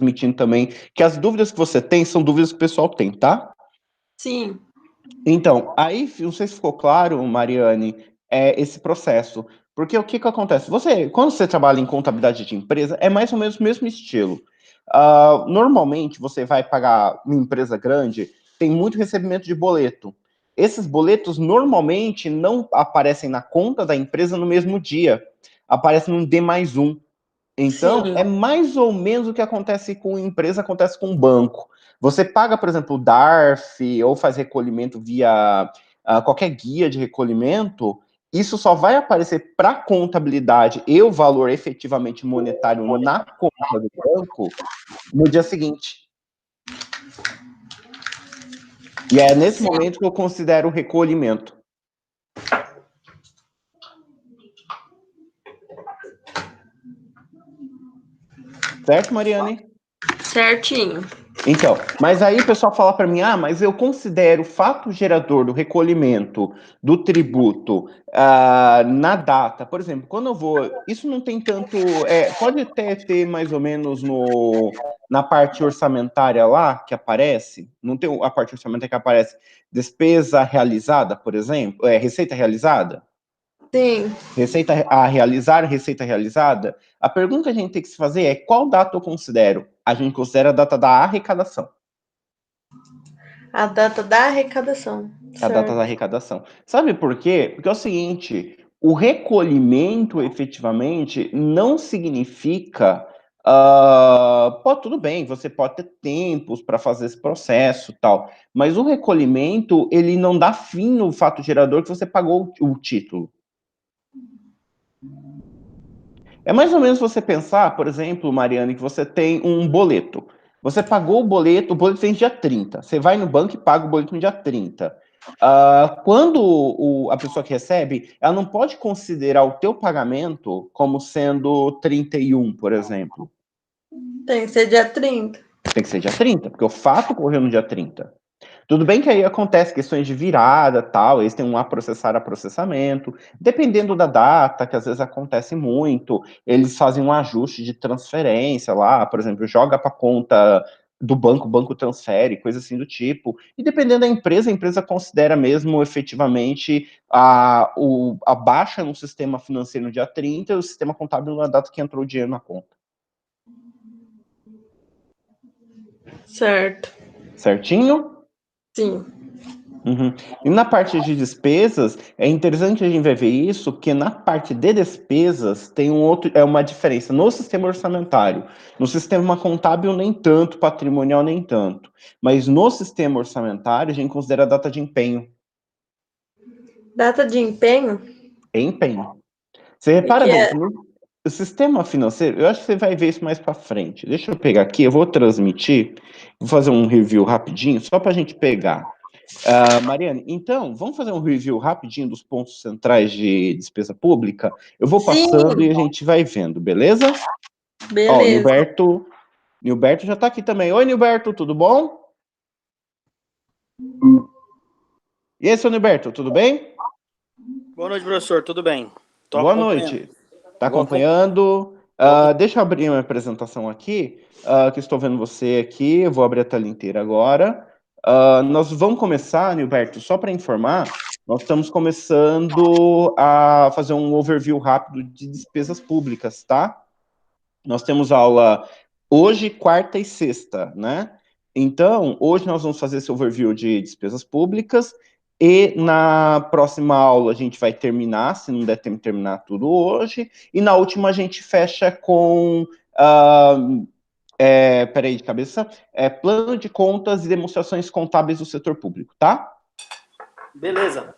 transmitindo também, que as dúvidas que você tem são dúvidas que o pessoal tem, tá? Sim. Então, aí, não sei se ficou claro, Mariane, esse processo. Porque o que que acontece? Quando você trabalha em contabilidade de empresa, é mais ou menos o mesmo estilo. Normalmente, você vai pagar uma empresa grande, tem muito recebimento de boleto. Esses boletos, normalmente, não aparecem na conta da empresa no mesmo dia. Aparecem no D+1. Então, Sim. é mais ou menos o que acontece com empresa, acontece com banco. Você paga, por exemplo, o DARF ou faz recolhimento via qualquer guia de recolhimento, isso só vai aparecer para a contabilidade e o valor efetivamente monetário na conta do banco no dia seguinte. E é nesse momento que eu considero o recolhimento. Certo, Mariane? Certinho. Então, mas aí o pessoal fala para mim, mas eu considero o fato gerador do recolhimento do tributo na data. Por exemplo, quando eu vou, isso não tem tanto, pode até ter mais ou menos na parte orçamentária lá que aparece, não tem a parte orçamentária que aparece despesa realizada, por exemplo, receita realizada? Sim. Receita a realizar, receita realizada. A pergunta que a gente tem que se fazer é qual data eu considero? A gente considera a data da arrecadação. A data da arrecadação. A data da Certo. arrecadação. Sabe por quê? Porque é o seguinte, o recolhimento efetivamente não significa. Tudo bem, você pode ter tempos para fazer esse processo tal, mas o recolhimento ele não dá fim no fato gerador que você pagou o título. É mais ou menos você pensar, por exemplo, Mariane, que você tem um boleto. Você pagou o boleto vem dia 30. Você vai no banco e paga o boleto no dia 30. Quando a pessoa que recebe, ela não pode considerar o teu pagamento como sendo 31, por exemplo. Tem que ser dia 30. Tem que ser dia 30, porque o fato ocorreu no dia 30. Tudo bem que aí acontece questões de virada, tal, eles têm um a processar a processamento, dependendo da data, que às vezes acontece muito, eles fazem um ajuste de transferência lá, por exemplo, joga para conta do banco, o banco transfere, coisa assim do tipo. E dependendo da empresa, a empresa considera mesmo efetivamente a baixa no sistema financeiro no dia 30 e o sistema contábil na data que entrou o dinheiro na conta. Certo. Certinho? Sim. Uhum. E na parte de despesas, é interessante a gente ver isso, porque na parte de despesas tem uma diferença no sistema orçamentário. No sistema contábil, nem tanto, patrimonial, nem tanto. Mas no sistema orçamentário, a gente considera a data de empenho. Data de empenho? Empenho. Você E repara que bem é? que no sistema financeiro, eu acho que você vai ver isso mais para frente. Deixa eu pegar aqui, eu vou transmitir, vou fazer um review rapidinho, só para a gente pegar. Mariane, então, vamos fazer um review rapidinho dos pontos centrais de despesa pública? Eu vou passando Sim. e a gente vai vendo, beleza? Ó, Beleza. Nilberto já está aqui também. Oi, Nilberto, tudo bom? E aí, seu Nilberto, tudo bem? Boa noite, professor. Tudo bem? Estou Boa acompanhando. noite. Está acompanhando? Deixa eu abrir uma apresentação aqui, que estou vendo você aqui. Eu vou abrir a tela inteira agora. Nós vamos começar, Nilberto, só para informar, nós estamos começando a fazer um overview rápido de despesas públicas, tá? Nós temos aula hoje, quarta e sexta, né? Então, hoje nós vamos fazer esse overview de despesas públicas e na próxima aula a gente vai terminar, se não der tempo de terminar tudo hoje, e na última a gente fecha com, peraí de cabeça, plano de contas e demonstrações contábeis do setor público, tá? Beleza.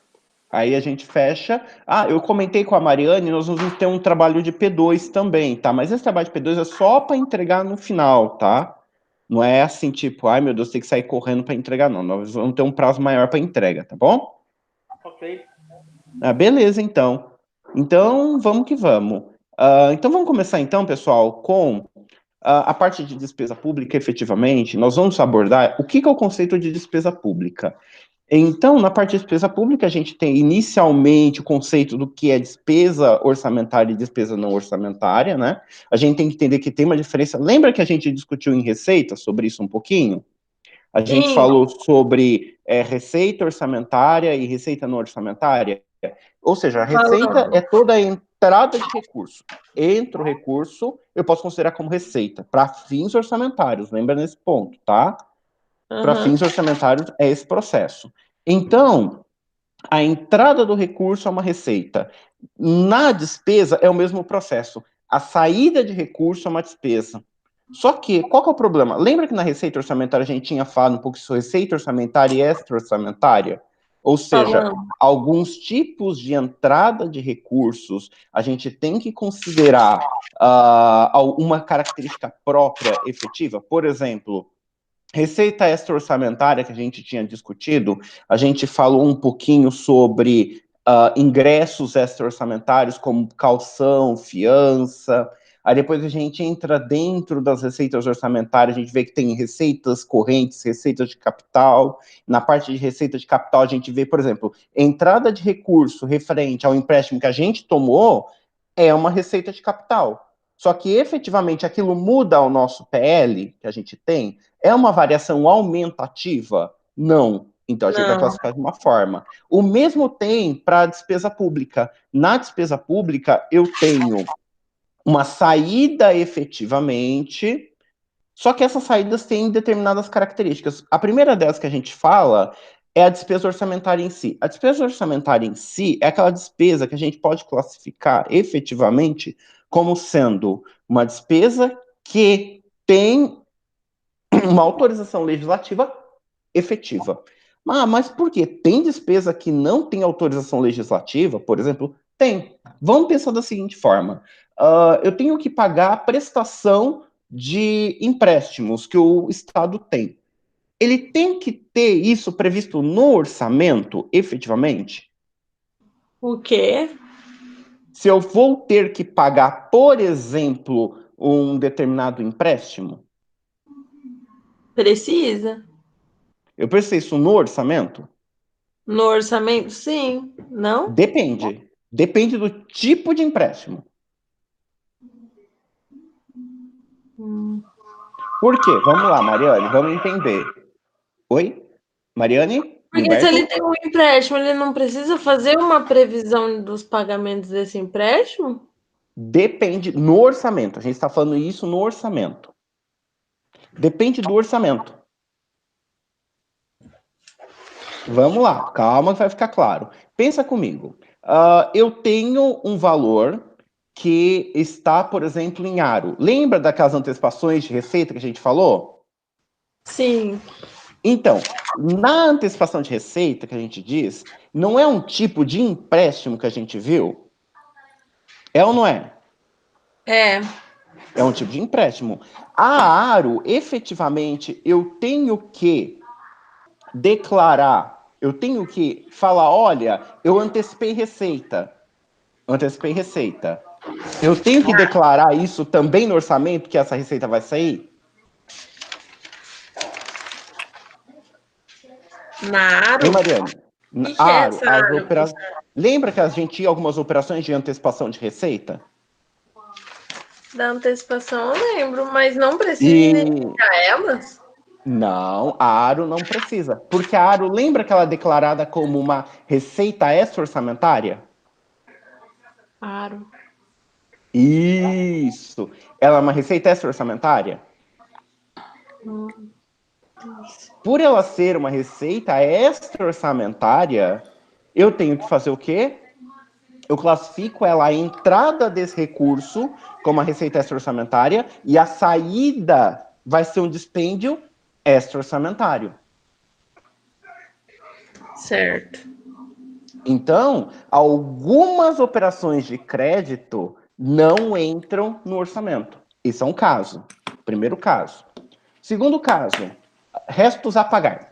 Aí a gente fecha. Eu comentei com a Mariane, nós vamos ter um trabalho de P2 também, tá? Mas esse trabalho de P2 é só para entregar no final, tá? Não é assim, tipo, ai meu Deus, tem que sair correndo para entregar, não. Nós vamos ter um prazo maior para entrega, tá bom? Ok. Beleza, então. Então, vamos que vamos. Então, vamos começar, então, pessoal, com a parte de despesa pública, efetivamente. Nós vamos abordar o que é o conceito de despesa pública. Então, na parte de despesa pública, a gente tem inicialmente o conceito do que é despesa orçamentária e despesa não orçamentária, né? A gente tem que entender que tem uma diferença. Lembra que a gente discutiu em receita sobre isso um pouquinho? A gente Sim. falou sobre receita orçamentária e receita não orçamentária. Ou seja, a receita é toda a entrada de recurso. Entra o recurso, eu posso considerar como receita, para fins orçamentários, lembra nesse ponto, tá? Para fins orçamentários é esse processo. Então, a entrada do recurso é uma receita. Na despesa é o mesmo processo. A saída de recurso é uma despesa. Só que, qual que é o problema? Lembra que na receita orçamentária a gente tinha falado um pouco sobre receita orçamentária e extra-orçamentária? Ou seja, alguns tipos de entrada de recursos a gente tem que considerar uma característica própria efetiva. Por exemplo, receita extra-orçamentária que a gente tinha discutido, a gente falou um pouquinho sobre ingressos extra-orçamentários, como calção, fiança. Aí depois a gente entra dentro das receitas orçamentárias, a gente vê que tem receitas correntes, receitas de capital. Na parte de receita de capital, a gente vê, por exemplo, entrada de recurso referente ao empréstimo que a gente tomou é uma receita de capital. Só que efetivamente aquilo muda o nosso PL que a gente tem? É uma variação aumentativa? Não. Então a gente vai classificar de uma forma. O mesmo tem para a despesa pública. Na despesa pública, eu tenho uma saída efetivamente, só que essas saídas têm determinadas características. A primeira delas que a gente fala é a despesa orçamentária em si. A despesa orçamentária em si é aquela despesa que a gente pode classificar efetivamente como sendo uma despesa que tem uma autorização legislativa efetiva. Mas por quê? Tem despesa que não tem autorização legislativa, por exemplo? Tem. Vamos pensar da seguinte forma: eu tenho que pagar a prestação de empréstimos que o Estado tem. Ele tem que ter isso previsto no orçamento, efetivamente? O quê? Se eu vou ter que pagar, por exemplo, um determinado empréstimo, Precisa. eu preciso isso no orçamento? No orçamento, sim. Não? Depende. Depende do tipo de empréstimo. Por quê? Vamos lá, Mariane, vamos entender. Oi? Mariane? Porque se Humberto? ele tem um empréstimo, ele não precisa fazer uma previsão dos pagamentos desse empréstimo? Depende no orçamento. A gente está falando isso no orçamento. Depende do orçamento. Vamos lá, calma que vai ficar claro. Pensa comigo. Eu tenho um valor que está, por exemplo, em aro. Lembra daquelas antecipações de receita que a gente falou? Sim. Então, na antecipação de receita que a gente diz, não é um tipo de empréstimo que a gente viu? É ou não é? É. É um tipo de empréstimo. A aro, efetivamente, eu tenho que declarar, eu tenho que falar, olha, eu antecipei receita. Antecipei receita. Eu tenho que declarar isso também no orçamento, que essa receita vai sair? Na Aro? Hein, Mariane? Que é essa As Aro? Lembra que a gente tinha algumas operações de antecipação de receita? Da antecipação eu lembro, mas não precisa E iniciar elas? não, a Aro não precisa. Porque a Aro, lembra que ela é declarada como uma receita extra-orçamentária? Aro. Isso. Ela é uma receita extra-orçamentária? Por ela ser uma receita extra-orçamentária, eu tenho que fazer o quê? Eu classifico ela a entrada desse recurso como uma receita extra-orçamentária e a saída vai ser um dispêndio extra-orçamentário. Certo. Então, algumas operações de crédito não entram no orçamento. Esse é um caso. Primeiro caso. Segundo caso, restos a pagar.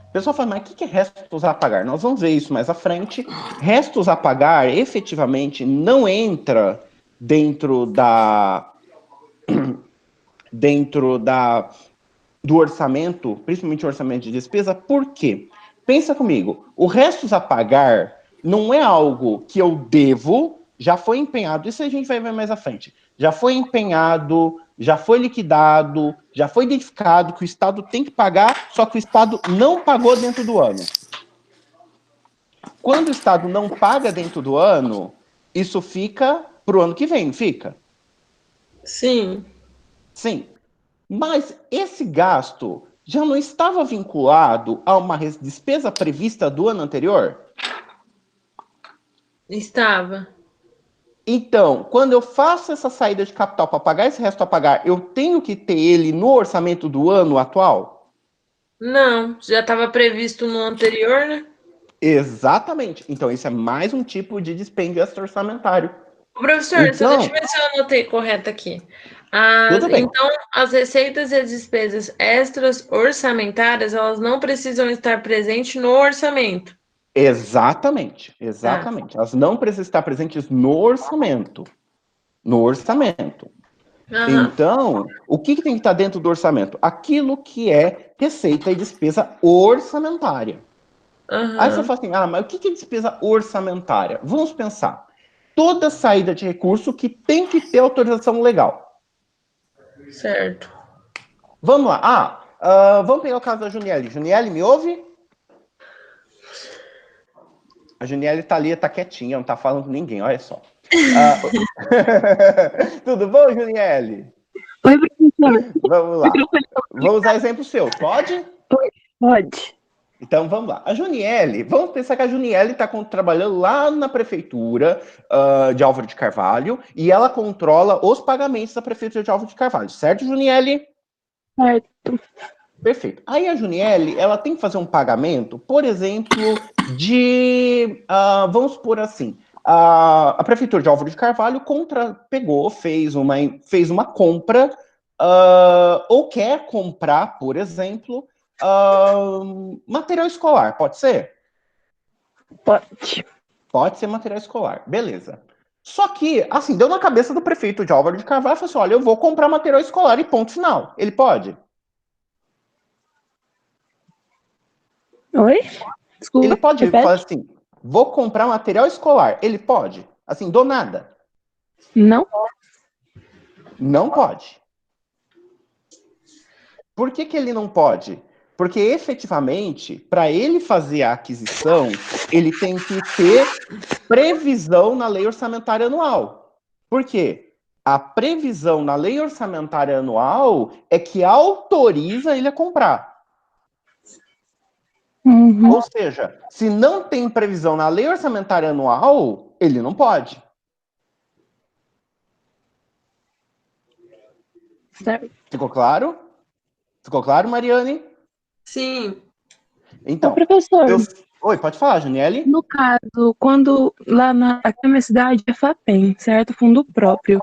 O pessoal fala, mas o que é restos a pagar? Nós vamos ver isso mais à frente. Restos a pagar, efetivamente, não entra dentro do orçamento, principalmente o orçamento de despesa. Por quê? Pensa comigo, o restos a pagar não é algo que eu devo, já foi empenhado, isso a gente vai ver mais à frente. Já foi empenhado, já foi liquidado, já foi identificado que o Estado tem que pagar, só que o Estado não pagou dentro do ano. Quando o Estado não paga dentro do ano, isso fica para o ano que vem, fica? Sim. Sim. Mas esse gasto já não estava vinculado a uma despesa prevista do ano anterior? Estava. Então, quando eu faço essa saída de capital para pagar esse resto a pagar, eu tenho que ter ele no orçamento do ano atual? Não, já estava previsto no anterior, né? Exatamente. Então, isso é mais um tipo de dispêndio extra-orçamentário. Professor, só deixa eu Então, ver se eu anotei correto aqui. tudo bem. Então, as receitas e as despesas extras orçamentárias, elas não precisam estar presentes no orçamento. Exatamente. Tá. Exatamente. Elas não precisam estar presentes no orçamento. No orçamento. Aham. Então, o que tem que estar dentro do orçamento? Aquilo que é receita e despesa orçamentária. Aí você Aham. fala assim, mas o que é despesa orçamentária? Vamos pensar. Toda saída de recurso que tem que ter autorização legal. Certo. Vamos lá. Vamos pegar o caso da Juniele. Juniele, me ouve? A Juniele tá ali, tá quietinha, não tá falando com ninguém, olha só. Tudo bom, Juniele? Oi, professor. Vamos lá. Vou usar exemplo seu, pode? Pode. Então vamos lá. A Juniele, vamos pensar que a Juniele está trabalhando lá na prefeitura de Álvaro de Carvalho e ela controla os pagamentos da prefeitura de Álvaro de Carvalho, certo, Juniele? Certo. Perfeito. Aí a Juniele, ela tem que fazer um pagamento, por exemplo, vamos supor assim, a prefeitura de Álvaro de Carvalho fez uma compra, ou quer comprar, por exemplo, material escolar, pode ser? Pode. Pode ser material escolar, beleza. Só que, assim, deu na cabeça do prefeito de Álvaro de Carvalho e falou assim: olha, eu vou comprar material escolar e ponto final. Ele pode? Oi? Desculpa, Ele pode falar repete? assim: vou comprar material escolar. Ele pode? Assim, do nada? Não? Não pode. Por que ele não pode? Porque efetivamente, para ele fazer a aquisição, ele tem que ter previsão na lei orçamentária anual. Por quê? A previsão na lei orçamentária anual é que autoriza ele a comprar. Uhum. Ou seja, se não tem previsão na lei orçamentária anual, ele não pode. Certo. Ficou claro? Ficou claro, Mariane? Sim. Ô, Então, professor, Oi, pode falar, Janiele? no caso, quando aqui na minha cidade é FAPEM, certo? Fundo próprio.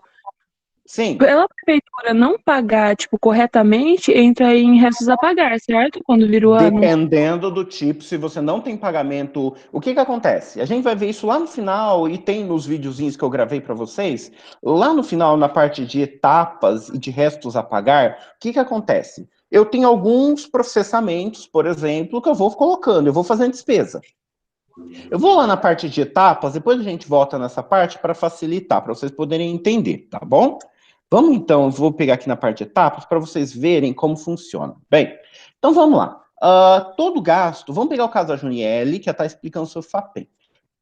Sim. Pela prefeitura não pagar, tipo, corretamente, entra em restos a pagar, certo? Quando vira o ano. Dependendo do tipo, se você não tem pagamento, o que acontece? A gente vai ver isso lá no final e tem nos videozinhos que eu gravei para vocês. Lá no final, na parte de etapas e de restos a pagar, o que acontece? Eu tenho alguns processamentos, por exemplo, que eu vou colocando, eu vou fazendo despesa. Eu vou lá na parte de etapas, depois a gente volta nessa parte para facilitar, para vocês poderem entender, tá bom? Vamos então, eu vou pegar aqui na parte de etapas para vocês verem como funciona. Bem, então vamos lá. Todo gasto, vamos pegar o caso da Juniele, que está explicando sobre o FAPEM.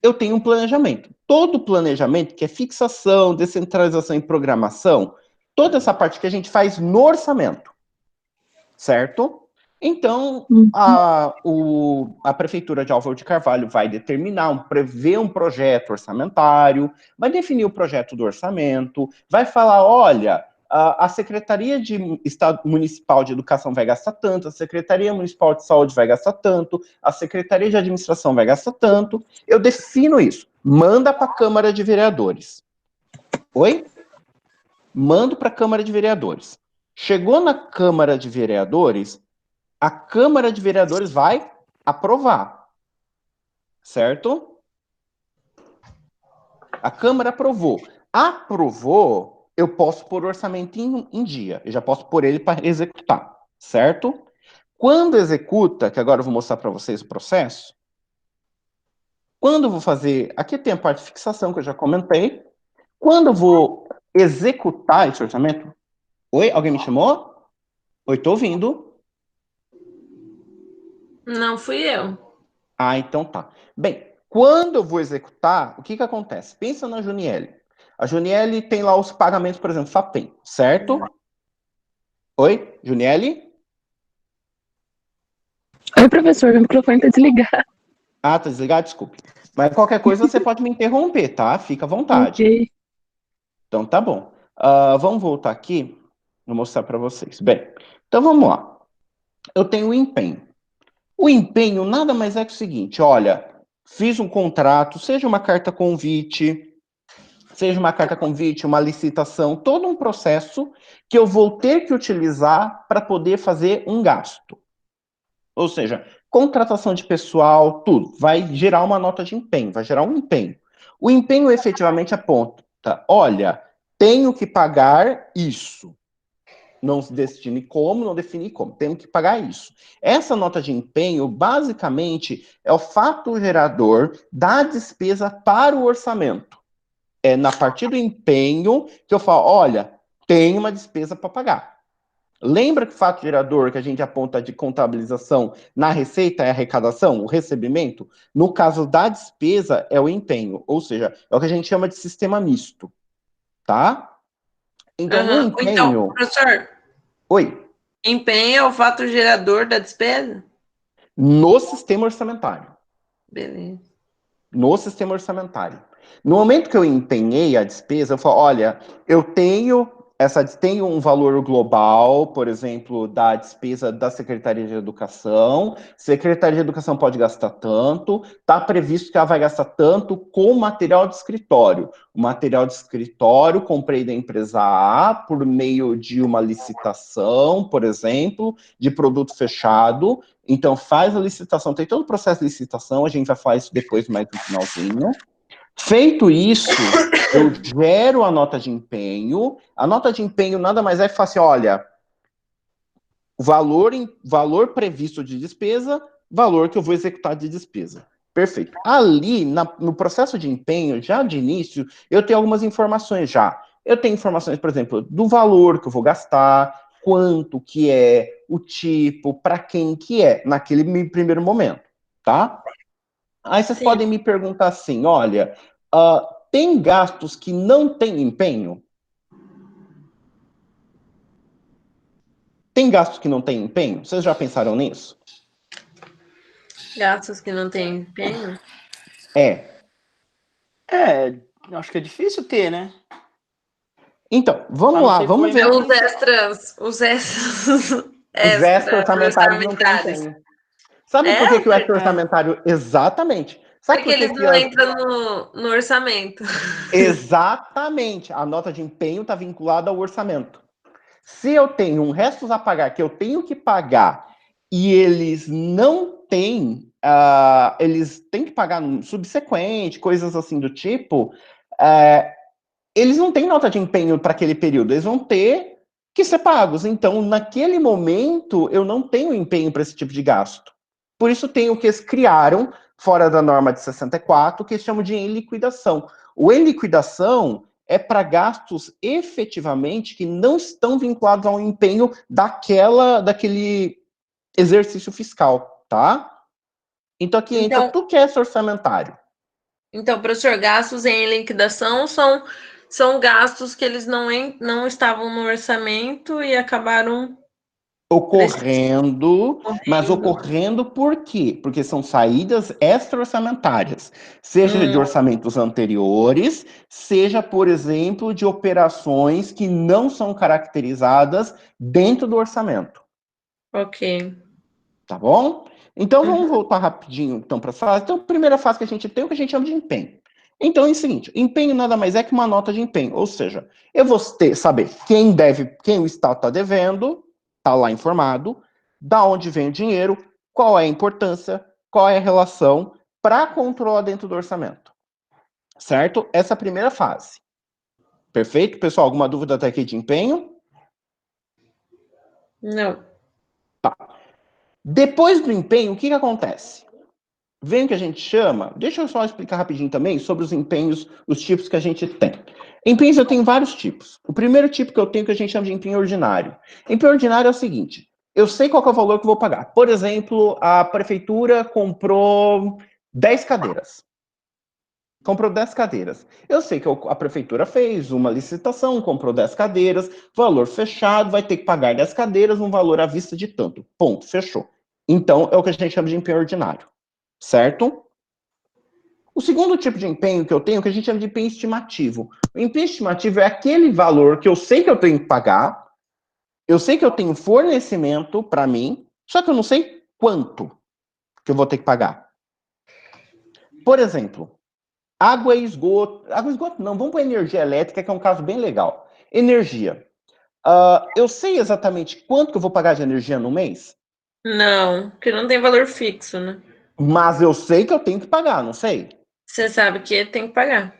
Eu tenho um planejamento. Todo planejamento, que é fixação, descentralização e programação, toda essa parte que a gente faz no orçamento, certo? Então, a Prefeitura de Álvaro de Carvalho vai prever um projeto orçamentário, vai definir o projeto do orçamento, vai falar, olha, a Secretaria Municipal de Educação vai gastar tanto, a Secretaria Municipal de Saúde vai gastar tanto, a Secretaria de Administração vai gastar tanto. Eu defino isso. Manda para a Câmara de Vereadores. Oi? Mando para a Câmara de Vereadores. Chegou na Câmara de Vereadores, a Câmara de Vereadores vai aprovar, certo? A Câmara aprovou. Aprovou, eu posso pôr o orçamento em dia. Eu já posso pôr ele para executar, certo? Quando executa, que agora eu vou mostrar para vocês o processo, quando eu vou fazer, aqui tem a parte de fixação que eu já comentei, quando eu vou executar esse orçamento, oi, alguém me chamou? Oi, tô ouvindo. Não fui eu. Ah, então tá. Bem, quando eu vou executar, o que que acontece? Pensa na Juniele. A Juniele tem lá os pagamentos, por exemplo, FAPEM, certo? Oi, Juniele? Oi, professor, meu microfone tá desligado. Ah, tá desligado? Desculpe. Mas qualquer coisa você pode me interromper, tá? Fica à vontade. Ok. Então tá bom. Vamos voltar aqui. Vou mostrar para vocês. Bem, então vamos lá. Eu tenho o empenho. O empenho nada mais é que o seguinte: olha, fiz um contrato, seja uma carta convite, uma licitação, todo um processo que eu vou ter que utilizar para poder fazer um gasto. Ou seja, contratação de pessoal, tudo. Vai gerar uma nota de empenho, vai gerar um empenho. O empenho efetivamente aponta: olha, tenho que pagar isso. Não se define como, não define como. Temos que pagar isso. Essa nota de empenho, basicamente, é o fato gerador da despesa para o orçamento. É na partir do empenho que eu falo, olha, tem uma despesa para pagar. Lembra que o fato gerador que a gente aponta de contabilização na receita é a arrecadação, o recebimento? No caso da despesa, é o empenho. Ou seja, é o que a gente chama de sistema misto. Tá? Então, no Então, empenho... professor, Oi. empenho é o fato gerador da despesa? No sistema orçamentário. Beleza. No sistema orçamentário. No momento que eu empenhei a despesa, eu falo, olha, eu tenho um valor global, por exemplo, da despesa da Secretaria de Educação. Secretaria de Educação pode gastar tanto, está previsto que ela vai gastar tanto com material de escritório. O material de escritório comprei da empresa A por meio de uma licitação, por exemplo, de produto fechado. Então, faz a licitação, tem todo o processo de licitação, a gente vai falar isso depois, mais no finalzinho. Feito isso, eu gero a nota de empenho. A nota de empenho nada mais é que fala assim, olha, valor previsto de despesa, valor que eu vou executar de despesa. Perfeito. Ali, no processo de empenho, já de início, eu tenho algumas informações já. Eu tenho informações, por exemplo, do valor que eu vou gastar, quanto que é, o tipo, para quem que é, naquele primeiro momento, tá? Aí vocês podem me perguntar assim, olha, tem gastos que não têm empenho? Tem gastos que não têm empenho? Vocês já pensaram nisso? Gastos que não têm empenho? Acho que é difícil ter, né? Então, vamos A não lá, ser que vamos for ver. Os extras, Os extras orçamentários não têm orçamentários. empenho. Sabe por que que o extra É. orçamentário... Exatamente. Sabe Porque por que eles que... não entram no orçamento. Exatamente. A nota de empenho está vinculada ao orçamento. Se eu tenho um restos a pagar que eu tenho que pagar e eles não têm, eles têm que pagar no subsequente, coisas assim do tipo, eles não têm nota de empenho para aquele período, eles vão ter que ser pagos. Então, naquele momento, eu não tenho empenho para esse tipo de gasto. Por isso tem o que eles criaram, fora da norma de 64, que eles chamam de em liquidação. O em liquidação é para gastos efetivamente que não estão vinculados ao empenho daquele exercício fiscal, tá? Então aqui entra tudo que é orçamentário. Então, professor, gastos em liquidação são gastos que eles não estavam no orçamento e acabaram Ocorrendo, mas ocorrendo por quê? Porque são saídas extra-orçamentárias, seja de orçamentos anteriores, seja, por exemplo, de operações que não são caracterizadas dentro do orçamento. Ok. Tá bom? Então, vamos voltar rapidinho então, para a fase. Então, a primeira fase que a gente tem é o que a gente chama de empenho. Então, é o seguinte, empenho nada mais é que uma nota de empenho, ou seja, eu vou saber quem deve, quem o Estado está devendo, está lá informado, da onde vem o dinheiro, qual é a importância, qual é a relação, para controlar dentro do orçamento. Certo? Essa é a primeira fase. Perfeito? Pessoal, alguma dúvida até aqui de empenho? Não. Tá. Depois do empenho, o que acontece? Vem o que a gente chama... Deixa eu só explicar rapidinho também sobre os empenhos, os tipos que a gente tem. Empenhos eu tenho vários tipos. O primeiro tipo que eu tenho que a gente chama de empenho ordinário. Empenho ordinário é o seguinte: eu sei qual que é o valor que eu vou pagar. Por exemplo, a prefeitura comprou 10 cadeiras. Comprou 10 cadeiras. Eu sei que a prefeitura fez uma licitação, comprou 10 cadeiras, valor fechado, vai ter que pagar 10 cadeiras, um valor à vista de tanto. Ponto, fechou. Então, é o que a gente chama de empenho ordinário. Certo? O segundo tipo de empenho que eu tenho, que a gente chama de empenho estimativo. O empenho estimativo é aquele valor que eu sei que eu tenho que pagar, eu sei que eu tenho fornecimento para mim, só que eu não sei quanto que eu vou ter que pagar. Por exemplo, água e esgoto. Água e esgoto não, vamos para energia elétrica, que é um caso bem legal. Energia. Eu sei exatamente quanto que eu vou pagar de energia no mês? Não, porque não tem valor fixo, né? Mas eu sei que eu tenho que pagar, não sei? Você sabe que tem que pagar.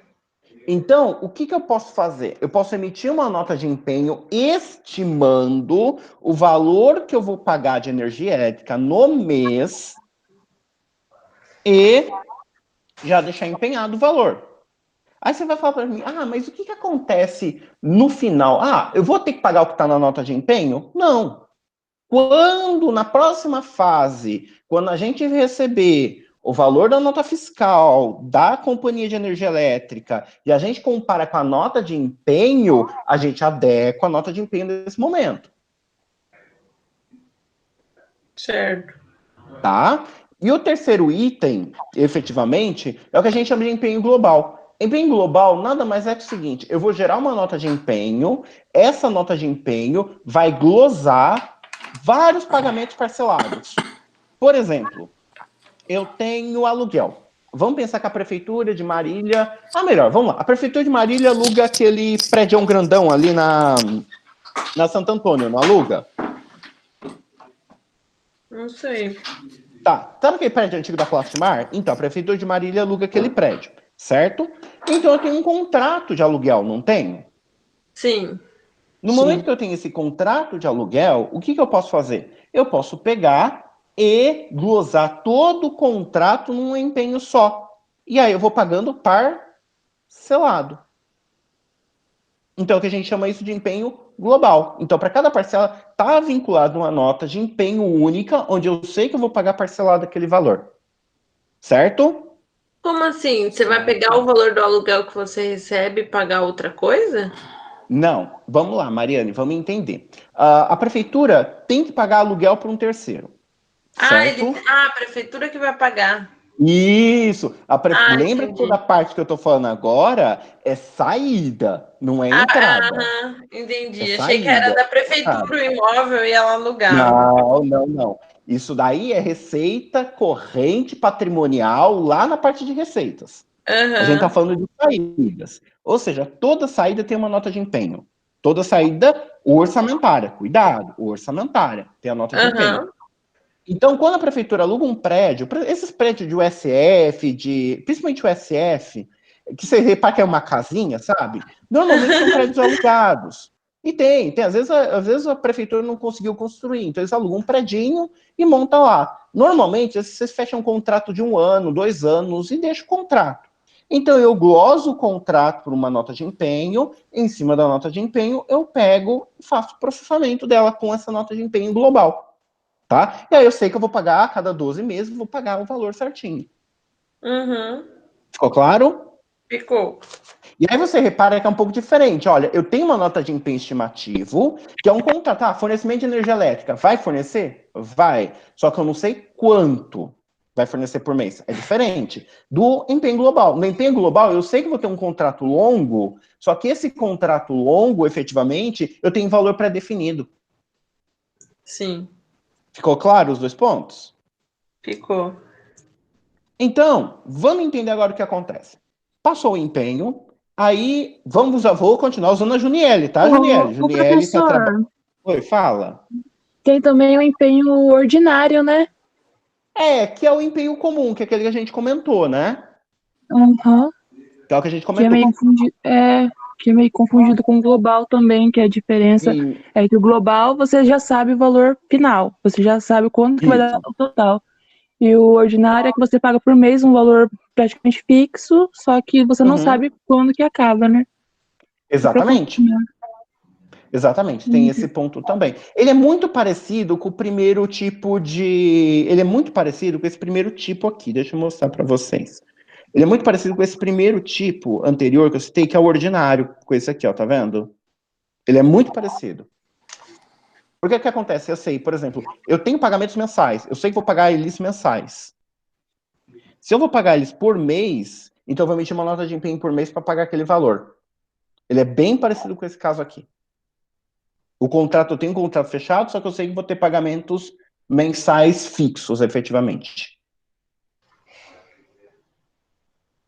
Então, o que eu posso fazer? Eu posso emitir uma nota de empenho estimando o valor que eu vou pagar de energia elétrica no mês e já deixar empenhado o valor. Aí você vai falar para mim, mas o que acontece no final? Eu vou ter que pagar o que está na nota de empenho? Não. Quando, na próxima fase, quando a gente receber o valor da nota fiscal da companhia de energia elétrica e a gente compara com a nota de empenho, a gente adequa a nota de empenho nesse momento. Certo. Tá? E o terceiro item, efetivamente, é o que a gente chama de empenho global. Empenho global nada mais é que o seguinte: eu vou gerar uma nota de empenho, essa nota de empenho vai glosar vários pagamentos parcelados. Por exemplo, eu tenho aluguel. Vamos pensar que a prefeitura de Marília... melhor, vamos lá. A prefeitura de Marília aluga aquele prédio grandão ali na Santo Antônio, não aluga? Não sei. Tá, sabe aquele prédio antigo da Plastimar? Então, a prefeitura de Marília aluga aquele prédio, certo? Então, eu tenho um contrato de aluguel, não tenho? Sim. No momento que eu tenho esse contrato de aluguel, o que eu posso fazer? Eu posso pegar e glosar todo o contrato num empenho só. E aí eu vou pagando parcelado. Então, o que a gente chama isso de empenho global. Então, para cada parcela, está vinculado uma nota de empenho única, onde eu sei que eu vou pagar parcelado aquele valor. Certo? Como assim? Você vai pegar o valor do aluguel que você recebe e pagar outra coisa? Não. Vamos lá, Mariane, vamos entender. A prefeitura tem que pagar aluguel para um terceiro. Certo? A prefeitura que vai pagar. Isso. Lembra que Entendi. toda a parte que eu estou falando agora é saída, não é entrada. Entendi. É Achei que era saída. da prefeitura o imóvel e ela alugava. Não. Isso daí é receita corrente patrimonial lá na parte de receitas. A gente está falando de saídas. Ou seja, toda saída tem uma nota de empenho. Toda saída orçamentária. Cuidado, orçamentária. Tem a nota de empenho. Então, quando a prefeitura aluga um prédio, esses prédios de USF, principalmente o USF, que você repara que é uma casinha, sabe? Normalmente são prédios alugados. E tem. Às vezes a prefeitura não conseguiu construir, então eles alugam um predinho e montam lá. Normalmente, vocês fecham um contrato de 1 ano, 2 anos e deixam o contrato. Então, eu gloso o contrato por uma nota de empenho, em cima da nota de empenho, eu pego e faço o processamento dela com essa nota de empenho global. Tá? E aí eu sei que eu vou pagar a cada 12 meses, vou pagar o valor certinho. Ficou claro? Ficou. E aí você repara que é um pouco diferente. Olha, eu tenho uma nota de empenho estimativo, que é um contrato. Fornecimento de energia elétrica. Vai fornecer? Vai. Só que eu não sei quanto vai fornecer por mês. É diferente do empenho global. No empenho global, eu sei que vou ter um contrato longo, só que esse contrato longo, efetivamente, eu tenho valor pré-definido. Sim. Ficou claro os 2 pontos? Ficou. Então, vamos entender agora o que acontece. Passou o empenho, aí vou continuar usando a Juniele, tá, Juniele? O Juniele tá professor, trabalhando. Oi, fala. tem também o empenho ordinário, né? Que é o empenho comum, que é aquele que a gente comentou, né? Uhum. Que é o que a gente Que é comentou. meio confundido. fiquei meio confundido com o global também, que é a diferença E é que o global você já sabe o valor final, você já sabe quanto que vai dar isso, o total. E o ordinário é que você paga por mês um valor praticamente fixo, só que você não uhum, sabe quando que acaba, né? Só pra exatamente. confirmar. Exatamente, tem esse ponto também. Ele é muito parecido com o primeiro tipo de. Ele é muito parecido com esse primeiro tipo aqui. Deixa eu mostrar para vocês. Ele é muito parecido com esse primeiro tipo anterior que eu citei, que é o ordinário, com esse aqui, ó, tá vendo? Ele é muito parecido. Porque o que acontece? Eu sei, por exemplo, eu tenho pagamentos mensais, eu sei que vou pagar eles mensais. Se eu vou pagar eles por mês, então eu vou emitir uma nota de empenho por mês para pagar aquele valor. Ele é bem parecido com esse caso aqui. O contrato, eu tenho um contrato fechado, só que eu sei que vou ter pagamentos mensais fixos, efetivamente.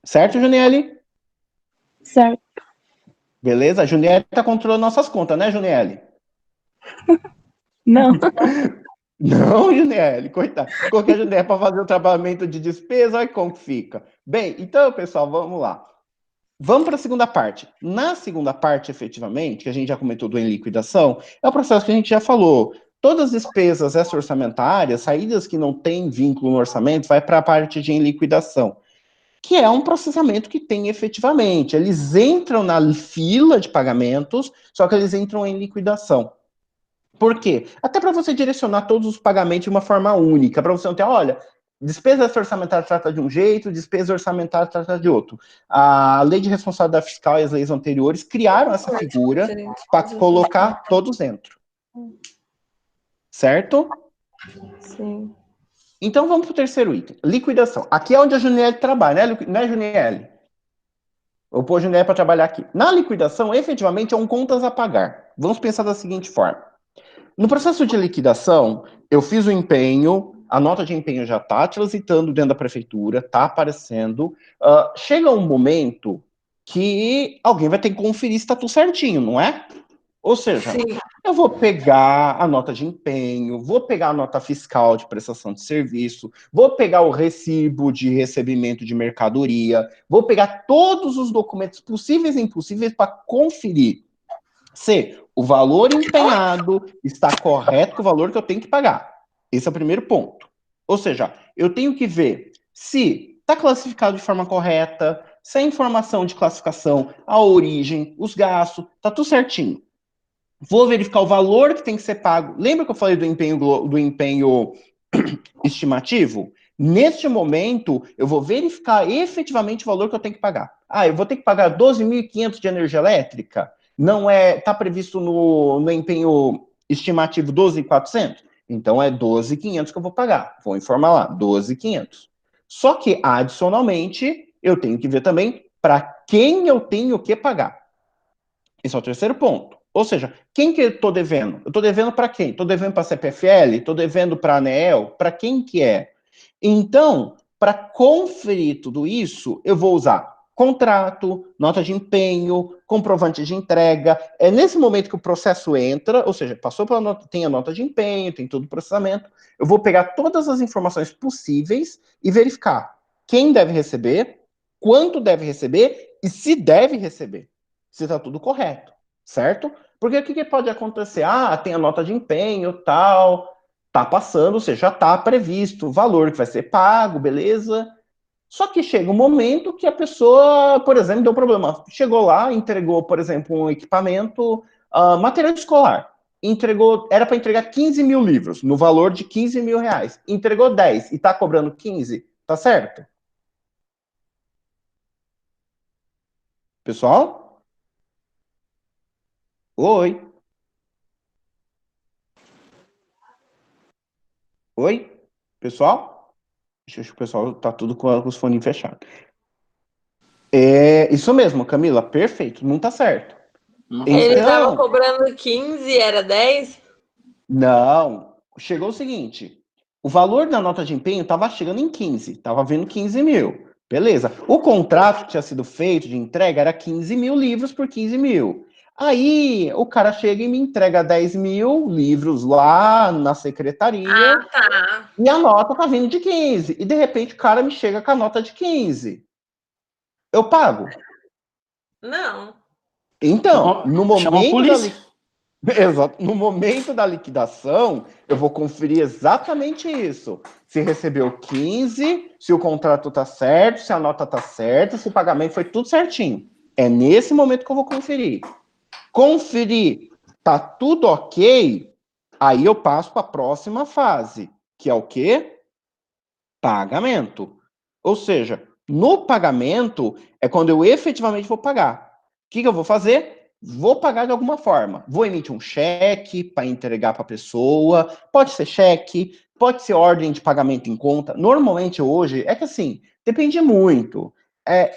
Certo, Juniele? Certo. Beleza? A Juniele está controlando nossas contas, né, Juniele? Não. Não, Juniele, coitado. Coloquei a Juniele para fazer o trabalhamento de despesa, olha como que fica. Bem, então, pessoal, vamos lá. Vamos para a segunda parte. Na segunda parte, efetivamente, que a gente já comentou do em liquidação, é o processo que a gente já falou. Todas as despesas extra-orçamentárias, saídas que não têm vínculo no orçamento, vai para a parte de em liquidação, que é um processamento que tem efetivamente. Eles entram na fila de pagamentos, só que eles entram em liquidação. Por quê? Até para você direcionar todos os pagamentos de uma forma única, para você não ter, olha, despesa orçamentária trata de um jeito, despesa orçamentária trata de outro. A lei de responsabilidade fiscal e as leis anteriores criaram essa figura para colocar todos dentro. Certo? Sim. Então vamos para o terceiro item, liquidação. Aqui é onde a Juniele trabalha, né, Juniele? Vou pôr a Juniele para trabalhar aqui. Na liquidação, efetivamente, é um contas a pagar. Vamos pensar da seguinte forma. No processo de liquidação, eu fiz o empenho, a nota de empenho já está transitando dentro da prefeitura, está aparecendo. Chega um momento que alguém vai ter que conferir se está tudo certinho, não é? Ou seja, Sim. eu vou pegar a nota de empenho, vou pegar a nota fiscal de prestação de serviço, vou pegar o recibo de recebimento de mercadoria, vou pegar todos os documentos possíveis e impossíveis para conferir se o valor empenhado está correto com o valor que eu tenho que pagar. Esse é o primeiro ponto. Ou seja, eu tenho que ver se está classificado de forma correta, se a informação de classificação, a origem, os gastos, está tudo certinho. Vou verificar o valor que tem que ser pago. Lembra que eu falei do empenho estimativo? Neste momento, eu vou verificar efetivamente o valor que eu tenho que pagar. Ah, eu vou ter que pagar 12.500 de energia elétrica? Não é, está previsto no empenho estimativo 12.400? Então é 12.500 que eu vou pagar. Vou informar lá, 12.500. Só que, adicionalmente, eu tenho que ver também para quem eu tenho que pagar. Esse é o terceiro ponto. Ou seja, quem que eu estou devendo? Eu estou devendo para quem? Estou devendo para a CPFL? Estou devendo para a ANEEL? Para quem que é? Então, para conferir tudo isso, eu vou usar contrato, nota de empenho, comprovante de entrega. É nesse momento que o processo entra, ou seja, passou pela nota, tem a nota de empenho, tem todo o processamento. Eu vou pegar todas as informações possíveis e verificar quem deve receber, quanto deve receber e se deve receber. Se está tudo correto, certo? Porque o que pode acontecer? Ah, tem a nota de empenho, tal, tá passando, ou seja, já está previsto o valor que vai ser pago, beleza? Só que chega um momento que a pessoa, por exemplo, deu problema. Chegou lá, entregou, por exemplo, um equipamento, material escolar. Entregou, era para entregar 15 mil livros, no valor de 15 mil reais. Entregou 10 e está cobrando 15, tá certo? Pessoal? Oi? Oi? Pessoal? Acho que o pessoal tá tudo com os fones fechados. É isso mesmo, Camila, perfeito, não tá certo. Ele estava Então, cobrando 15, era 10? não, chegou o seguinte, o valor da nota de empenho estava chegando em 15, estava vindo 15 mil, beleza. O contrato que tinha sido feito de entrega era 15 mil livros por 15 mil. Aí, o cara chega e me entrega 10 mil livros lá na secretaria, Ah, tá. e a nota tá vindo de 15. E de repente o cara me chega com a nota de 15. Eu pago? Não. Então, no Chama a momento polícia. Exato. No momento da liquidação, eu vou conferir exatamente isso. Se recebeu 15, se o contrato está certo, se a nota está certa, se o pagamento foi tudo certinho. É nesse momento que eu vou conferir. Conferir, tá tudo ok, aí eu passo para a próxima fase, que é o quê? Pagamento. Ou seja, no pagamento é quando eu efetivamente vou pagar. O que eu vou fazer? Vou pagar de alguma forma. Vou emitir um cheque para entregar para a pessoa. Pode ser cheque, pode ser ordem de pagamento em conta. Normalmente hoje, é que assim, depende muito.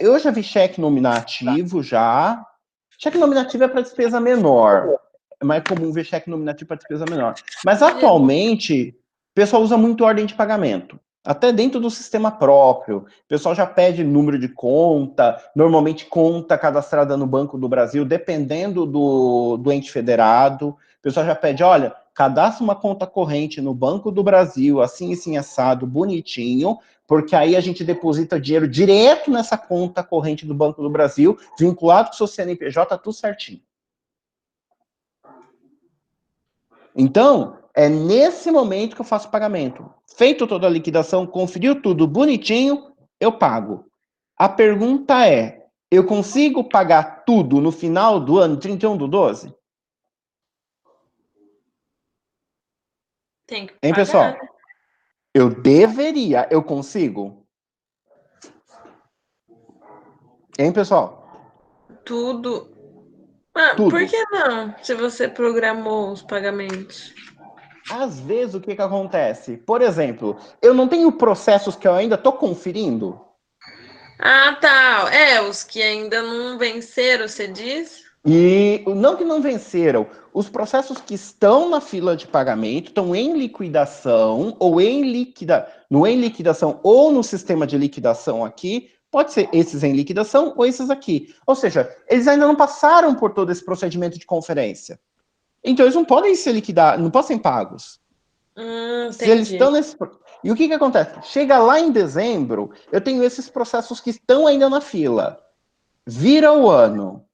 Eu já vi cheque nominativo já. Cheque nominativo é para despesa menor. É mais comum ver cheque nominativo para despesa menor. Mas atualmente, o pessoal usa muito ordem de pagamento. Até dentro do sistema próprio. O pessoal já pede número de conta, normalmente conta cadastrada no Banco do Brasil, dependendo do ente federado. O pessoal já pede, olha, cadastra uma conta corrente no Banco do Brasil, assim, assim, assado, bonitinho, porque aí a gente deposita dinheiro direto nessa conta corrente do Banco do Brasil, vinculado com o seu CNPJ, tudo certinho. Então, é nesse momento que eu faço o pagamento. Feito toda a liquidação, conferiu tudo bonitinho, eu pago. A pergunta é, eu consigo pagar tudo no final do ano, 31/12? Tem que Hein, pagar. pessoal? Eu deveria, eu consigo? Hein, pessoal? Tudo. Tudo. Por que não? Se você programou os pagamentos. Às vezes, o que acontece? Por exemplo, eu não tenho processos que eu ainda estou conferindo? Ah, tá. Os que ainda não venceram, você diz? E não que não venceram, os processos que estão na fila de pagamento estão em liquidação ou no em liquidação ou no sistema de liquidação aqui, pode ser esses em liquidação ou esses aqui. Ou seja, eles ainda não passaram por todo esse procedimento de conferência. Então eles não podem ser liquidados, não podem ser pagos. Se eles Entendi. estão nesse. E o que acontece? Chega lá em dezembro, eu tenho esses processos que estão ainda na fila. Vira o ano.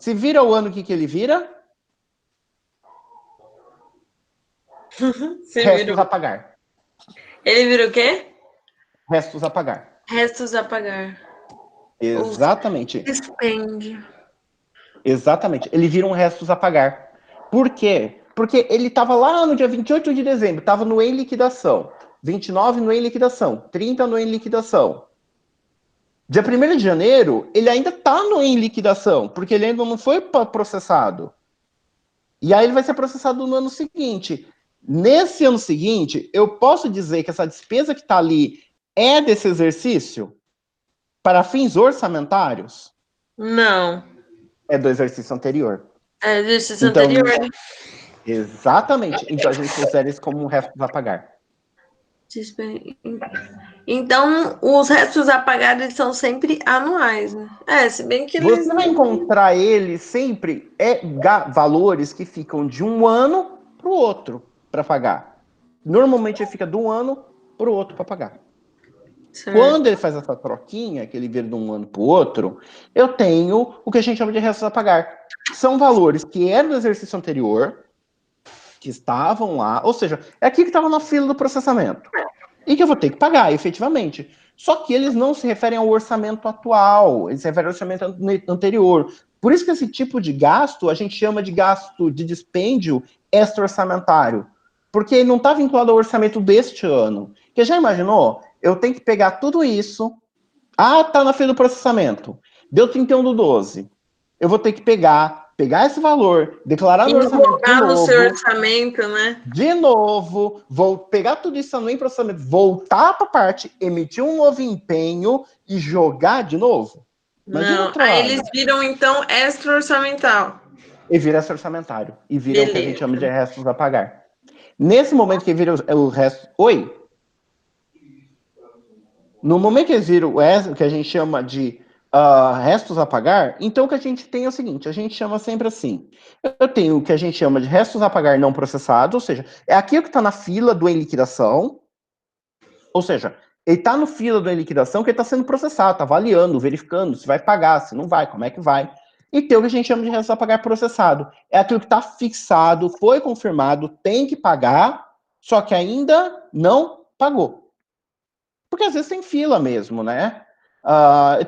Se vira o ano, o que ele vira? Você Restos virou. a pagar. Ele vira o quê? Restos a pagar. Restos a pagar. Exatamente. Dispêndio. Exatamente. Ele vira um restos a pagar. Por quê? Porque ele estava lá no dia 28 de dezembro, estava no em liquidação. 29 no em liquidação. 30 no em liquidação. Dia 1º de janeiro, ele ainda está no em liquidação, porque ele ainda não foi processado. E aí ele vai ser processado no ano seguinte. Nesse ano seguinte, eu posso dizer que essa despesa que está ali é desse exercício? Para fins orçamentários? Não. É do exercício anterior. É do exercício Então, anterior. exatamente. Então a gente considera isso como um resto a pagar. Então, os restos a pagar eles são sempre anuais, né? Se bem que eles. Você vai encontrar ele sempre valores que ficam de um ano para o outro para pagar. Normalmente ele fica de um ano para o outro para pagar. Certo. Quando ele faz essa troquinha, que ele vira de um ano para o outro, eu tenho o que a gente chama de restos a pagar. São valores que eram do exercício anterior, que estavam lá, ou seja, é aqui que estava na fila do processamento. E que eu vou ter que pagar, efetivamente. Só que eles não se referem ao orçamento atual, eles se referem ao orçamento anterior. Por isso que esse tipo de gasto, a gente chama de gasto de dispêndio extra-orçamentário. Porque ele não está vinculado ao orçamento deste ano. Porque já imaginou? Eu tenho que pegar tudo isso. Tá na fila do processamento. Deu 31/12. Eu vou ter que pegar esse valor, declarar no orçamento de novo. No seu orçamento, né? De novo, vou pegar tudo isso no processamento, voltar para a parte, emitir um novo empenho e jogar de novo. Imagina o trabalho. Aí eles viram, então, extra-orçamental. E vira extra orçamentário. E vira o que a gente chama de restos a pagar. Nesse momento que vira o resto... Oi? No momento que eles viram o que a gente chama de restos a pagar, então o que a gente tem é o seguinte, a gente chama sempre assim, eu tenho o que a gente chama de restos a pagar não processados, ou seja, é aquilo que está na fila do em liquidação, ou seja, ele está no fila do em liquidação que ele está sendo processado, está avaliando, verificando se vai pagar, se não vai, como é que vai. e ter o que a gente chama de restos a pagar processado. É aquilo que está fixado, foi confirmado, tem que pagar, só que ainda não pagou. Porque às vezes tem fila mesmo, né?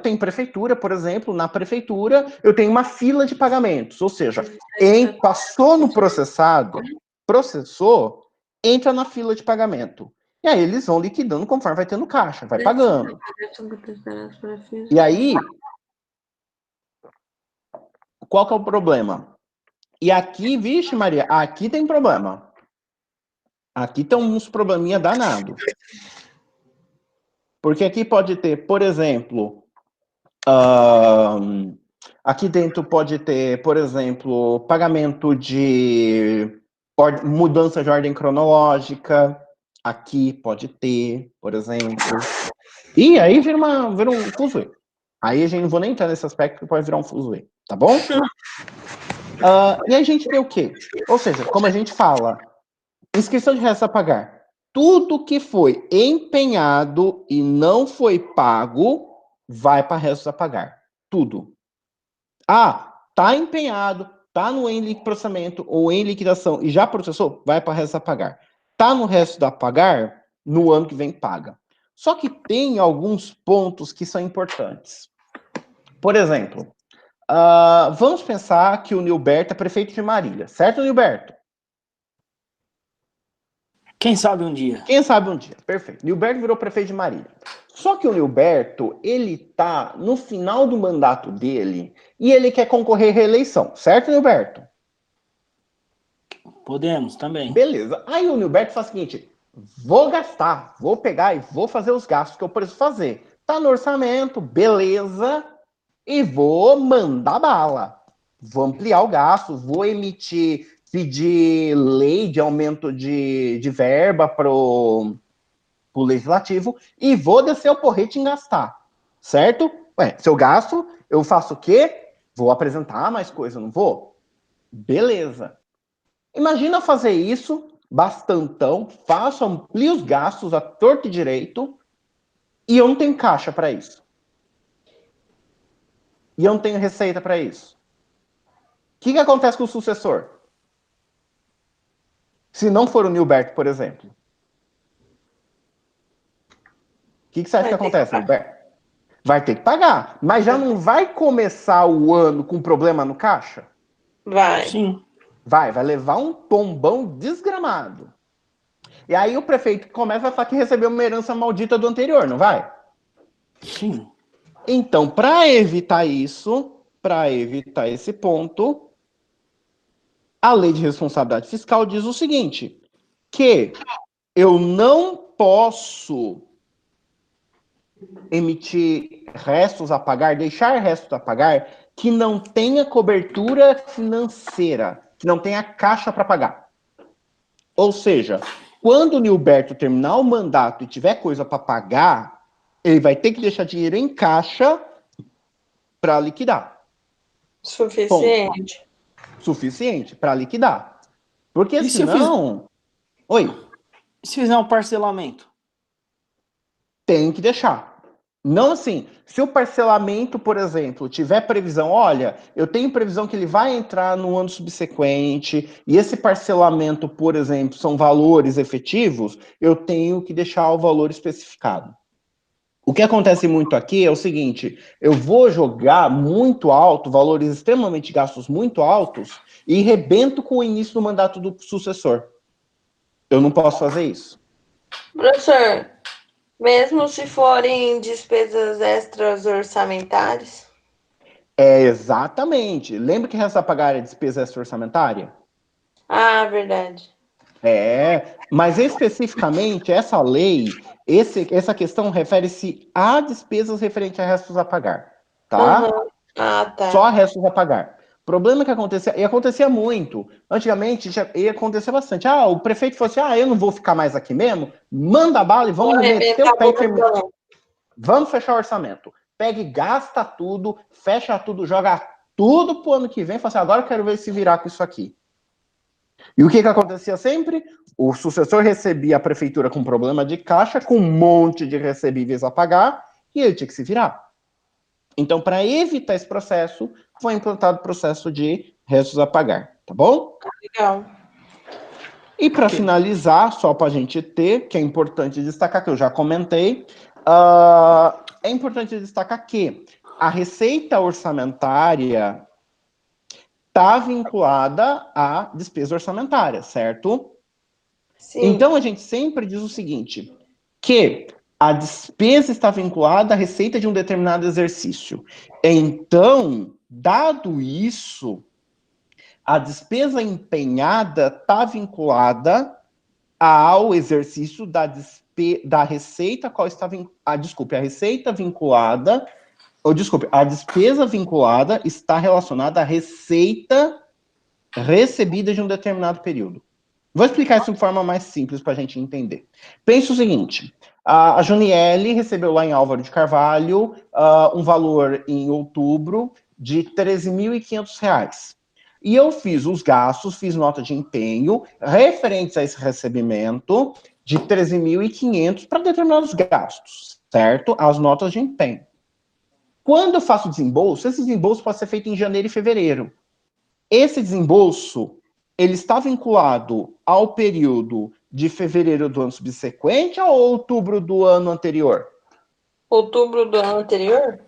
Tem prefeitura, por exemplo, na prefeitura eu tenho uma fila de pagamentos, ou seja, passou no processado, processou, entra na fila de pagamento. E aí eles vão liquidando conforme vai tendo caixa, vai pagando. E aí, qual que é o problema? E aqui, vixe Maria, aqui tem problema. Aqui tem uns probleminha danado. Porque aqui pode ter, por exemplo, aqui dentro pode ter, por exemplo, pagamento de mudança de ordem cronológica. Aqui pode ter, por exemplo. E aí vira um fuzuê. Aí a gente não vou nem entrar nesse aspecto, que pode virar um fuzuê, tá bom? E a gente tem o quê? Ou seja, como a gente fala, inscrição de restos a pagar. Tudo que foi empenhado e não foi pago vai para restos a pagar. Tudo. Tá empenhado, tá no em processamento ou em liquidação e já processou, vai para restos a pagar. Tá no resto a pagar, no ano que vem paga. Só que tem alguns pontos que são importantes. Por exemplo, vamos pensar que o Nilberto é prefeito de Marília, certo, Nilberto? Quem sabe um dia. Quem sabe um dia, perfeito. Nilberto virou prefeito de Marília. Só que o Nilberto, ele tá no final do mandato dele e ele quer concorrer à reeleição, certo, Nilberto? Podemos também. Beleza. Aí o Nilberto faz o seguinte, vou gastar, vou pegar e vou fazer os gastos que eu preciso fazer. Tá no orçamento, beleza, e vou mandar bala. Vou ampliar o gasto, vou pedir lei de aumento de verba pro legislativo e vou descer o porrete em gastar, certo? Se eu gasto, eu faço o quê? Vou apresentar mais coisa, não vou? Beleza. Imagina fazer isso, bastantão, amplio os gastos a torto e direito, e eu não tenho caixa para isso. E eu não tenho receita para isso. O que acontece com o sucessor? Se não for o Nilberto, por exemplo. O que você acha que acontece, Nilberto? Vai ter que pagar. Mas já não vai começar o ano com problema no caixa? Vai. Sim. Vai levar um tombão desgramado. E aí o prefeito começa a falar que recebeu uma herança maldita do anterior, não vai? Sim. Então, para evitar isso, para evitar esse ponto, a lei de responsabilidade fiscal diz o seguinte, que eu não posso emitir restos a pagar, deixar restos a pagar, que não tenha cobertura financeira, que não tenha caixa para pagar. Ou seja, quando o Nilberto terminar o mandato e tiver coisa para pagar, ele vai ter que deixar dinheiro em caixa para liquidar. Suficiente. Ponto. Suficiente para liquidar. Porque E senão... Oi. E se fizer um parcelamento? Tem que deixar. Não assim, se o parcelamento, por exemplo, tiver previsão, olha, eu tenho previsão que ele vai entrar no ano subsequente, e esse parcelamento, por exemplo, são valores efetivos, eu tenho que deixar o valor especificado. O que acontece muito aqui é o seguinte, eu vou jogar muito alto, valores extremamente gastos muito altos, e rebento com o início do mandato do sucessor. Eu não posso fazer isso. Professor, mesmo se forem despesas extras orçamentárias? Exatamente. Lembra que resta pagar é despesa extra-orçamentária? Verdade. Mas especificamente essa lei, essa questão refere-se a despesas referentes a restos a pagar, tá? Uhum. Tá. Só a restos a pagar. Problema que acontecia, e acontecia muito, antigamente ia acontecer bastante, o prefeito falou assim, eu não vou ficar mais aqui mesmo, manda bala e vamos meter o pé e terminar. Vamos fechar o orçamento. Pega e gasta tudo, fecha tudo, joga tudo pro ano que vem, fala assim, agora eu quero ver se virar com isso aqui. E o que acontecia sempre? O sucessor recebia a prefeitura com problema de caixa, com um monte de recebíveis a pagar, e ele tinha que se virar. Então, para evitar esse processo, foi implantado o processo de restos a pagar, tá bom? Legal. E para finalizar, só para a gente ter, que é importante destacar, que eu já comentei, é importante destacar que a receita orçamentária está vinculada à despesa orçamentária, certo? Sim. Então, a gente sempre diz o seguinte, que a despesa está vinculada à receita de um determinado exercício. Então, dado isso, a despesa empenhada está vinculada ao exercício da receita, qual está a receita vinculada, a despesa vinculada está relacionada à receita recebida de um determinado período. Vou explicar isso de forma mais simples para a gente entender. Pensa o seguinte, a Juniele recebeu lá em Álvaro de Carvalho um valor em outubro de R$ 13.500. E eu fiz os gastos, fiz nota de empenho referentes a esse recebimento de 13.500 para determinados gastos, certo? As notas de empenho. Quando eu faço desembolso, esse desembolso pode ser feito em janeiro e fevereiro. Esse desembolso, ele está vinculado ao período de fevereiro do ano subsequente ou outubro do ano anterior? Outubro do ano anterior?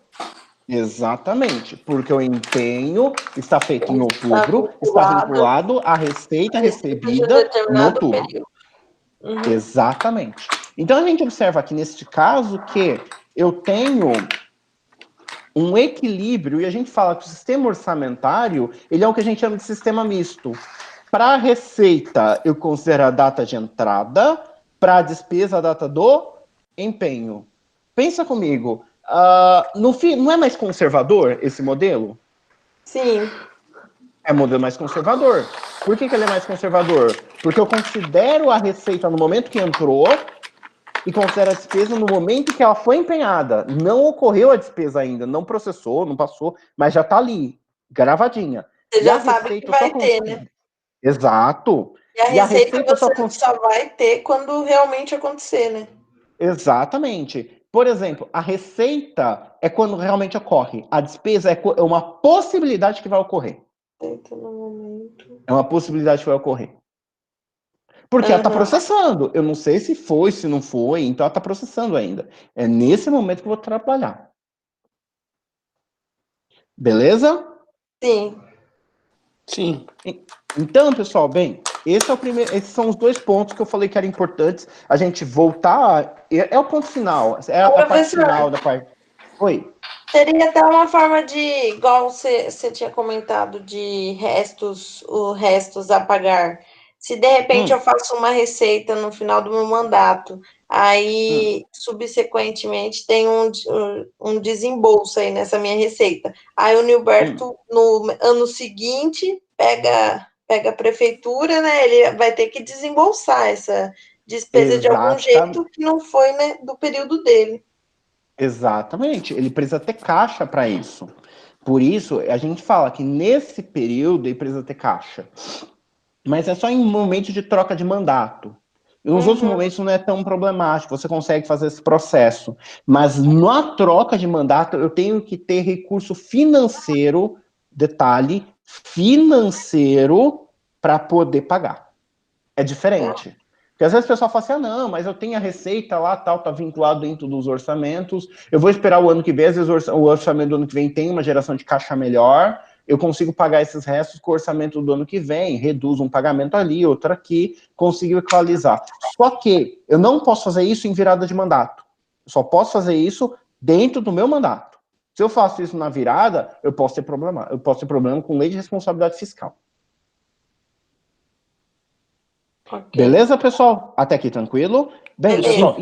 Exatamente, porque o empenho está feito em outubro, está vinculado à receita recebida em outubro. Uhum. Exatamente. Então, a gente observa aqui, neste caso, que eu tenho um equilíbrio, e a gente fala que o sistema orçamentário, ele é o que a gente chama de sistema misto. Para a receita, eu considero a data de entrada, para a despesa, a data do empenho. Pensa comigo, não é mais conservador esse modelo? Sim. É modelo mais conservador. Por que ele é mais conservador? Porque eu considero a receita no momento que entrou e considero a despesa no momento que ela foi empenhada. Não ocorreu a despesa ainda, não processou, não passou, mas já está ali, gravadinha. Você já sabe que vai ter, né? Exato. E a receita você só vai ter quando realmente acontecer, né? Exatamente. Por exemplo, a receita é quando realmente ocorre. A despesa é uma possibilidade que vai ocorrer. É uma possibilidade que vai ocorrer. Porque ela está processando. Eu não sei se foi, se não foi, então ela está processando ainda. É nesse momento que eu vou trabalhar. Beleza? Sim. Sim. Então, pessoal, bem, esses são os 2 pontos que eu falei que eram importantes. A gente voltar. É o ponto final. É a parte final da parte. Oi. Seria até uma forma de, igual você tinha comentado, de restos a pagar. Se de repente eu faço uma receita no final do meu mandato, aí subsequentemente tem um desembolso aí nessa minha receita. Aí o Nilberto, no ano seguinte, pega a prefeitura, né? Ele vai ter que desembolsar essa despesa de algum jeito que não foi, né, do período dele. Exatamente, ele precisa ter caixa para isso. Por isso, a gente fala que nesse período ele precisa ter caixa. Mas é só em momentos de troca de mandato. E nos outros momentos não é tão problemático, você consegue fazer esse processo. Mas na troca de mandato, eu tenho que ter recurso financeiro, detalhe, financeiro, para poder pagar. É diferente. Porque às vezes o pessoal fala assim, não, mas eu tenho a receita lá, tal, tá vinculado dentro dos orçamentos, eu vou esperar o ano que vem, às vezes o orçamento do ano que vem tem uma geração de caixa melhor, eu consigo pagar esses restos com o orçamento do ano que vem, reduzo um pagamento ali, outro aqui, consigo equalizar. Só que eu não posso fazer isso em virada de mandato. Eu só posso fazer isso dentro do meu mandato. Se eu faço isso na virada, eu posso ter problema com lei de responsabilidade fiscal. Okay. Beleza, pessoal? Até aqui tranquilo? Bem, pessoal,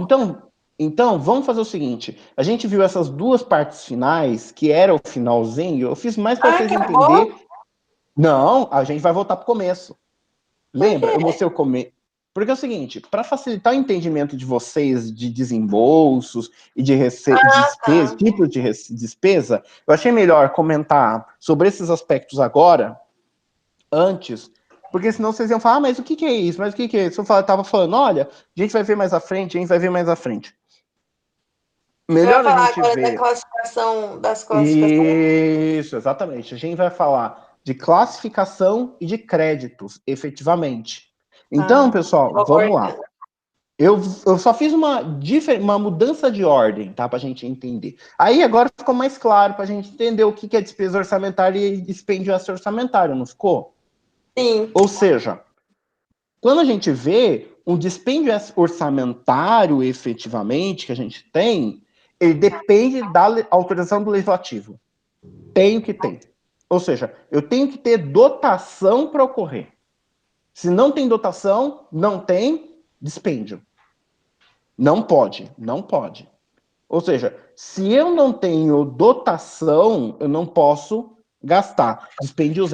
então, vamos fazer o seguinte. A gente viu essas 2 partes finais, que era o finalzinho, eu fiz mais para vocês entenderem. Não, a gente vai voltar para o começo. Lembra? Eu mostrei o começo. Porque é o seguinte, para facilitar o entendimento de vocês de desembolsos e de despesa, tipos de despesa, eu achei melhor comentar sobre esses aspectos agora, antes, porque senão vocês iam falar, mas o que é isso? Mas o que é isso? Eu tava falando, olha, a gente vai ver mais à frente, Você vai Melhor a falar gente agora ver. das classificações? Isso, exatamente. A gente vai falar de classificação e de créditos, efetivamente. Então, pessoal, Vou vamos lá. cortar. Eu só fiz uma mudança de ordem, tá? Para a gente entender. Aí agora ficou mais claro para a gente entender o que é despesa orçamentária e dispêndio extra-orçamentário, não ficou? Sim. Ou seja, quando a gente vê um dispêndio orçamentário efetivamente que a gente tem, ele depende da autorização do legislativo. Tenho que ter. Ou seja, eu tenho que ter dotação para ocorrer. Se não tem dotação, não tem dispêndio. Não pode, não pode. Ou seja, se eu não tenho dotação, eu não posso gastar. Dispêndios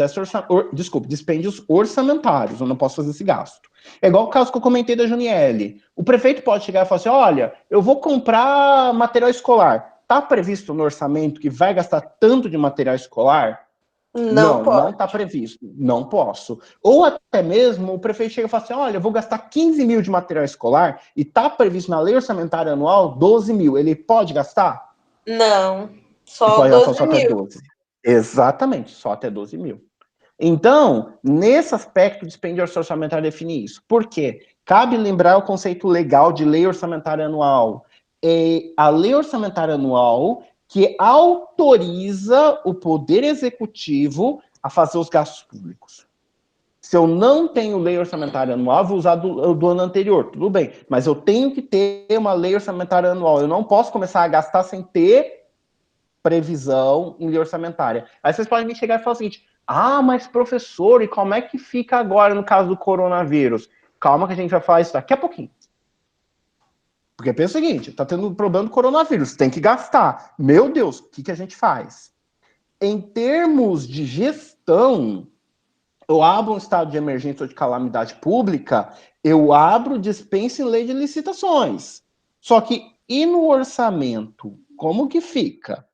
orçamentários, eu não posso fazer esse gasto. É igual o caso que eu comentei da Juniele. O prefeito pode chegar e falar assim, olha, eu vou comprar material escolar. Está previsto no orçamento que vai gastar tanto de material escolar? Não Não pode. está previsto. Não posso. Ou até mesmo o prefeito chega e fala assim, olha, eu vou gastar 15 mil de material escolar e está previsto na lei orçamentária anual 12 mil. Ele pode gastar? Não. Ele Só pode gastar 12 só até mil. 12. Exatamente, só até 12 mil. Então, nesse aspecto, o dispêndio orçamentário define isso. Por quê? Cabe lembrar o conceito legal de lei orçamentária anual. É a lei orçamentária anual que autoriza o Poder Executivo a fazer os gastos públicos. Se eu não tenho lei orçamentária anual, vou usar do ano anterior, tudo bem. Mas eu tenho que ter uma lei orçamentária anual. Eu não posso começar a gastar sem ter previsão em lei orçamentária. Aí vocês podem me chegar e falar o seguinte, mas professor, e como é que fica agora no caso do coronavírus? Calma que a gente vai falar isso daqui a pouquinho. Porque pensa o seguinte, tá tendo um problema do coronavírus, tem que gastar. Meu Deus, o que a gente faz? Em termos de gestão, eu abro um estado de emergência ou de calamidade pública, eu abro dispensa em lei de licitações. Só que, e no orçamento? Como que fica?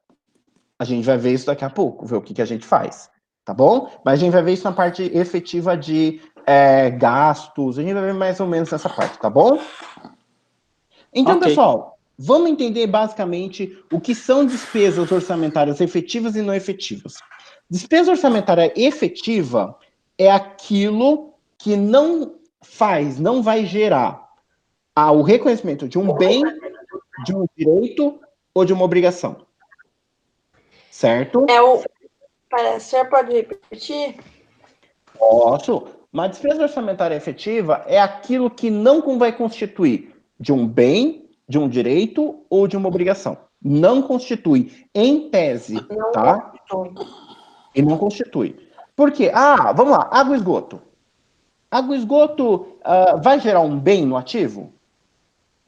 A gente vai ver isso daqui a pouco, ver o que a gente faz, tá bom? Mas a gente vai ver isso na parte efetiva de gastos, a gente vai ver mais ou menos nessa parte, tá bom? Então, Ok. pessoal, vamos entender basicamente o que são despesas orçamentárias efetivas e não efetivas. Despesa orçamentária efetiva é aquilo que não vai gerar o reconhecimento de um bem, de um direito ou de uma obrigação. Certo? A senhora pode repetir? Posso. Uma despesa orçamentária efetiva é aquilo que não vai constituir de um bem, de um direito ou de uma obrigação. Não constitui, em tese, tá? E não constitui. Por quê? Vamos lá, água e esgoto. Água e esgoto vai gerar um bem no ativo?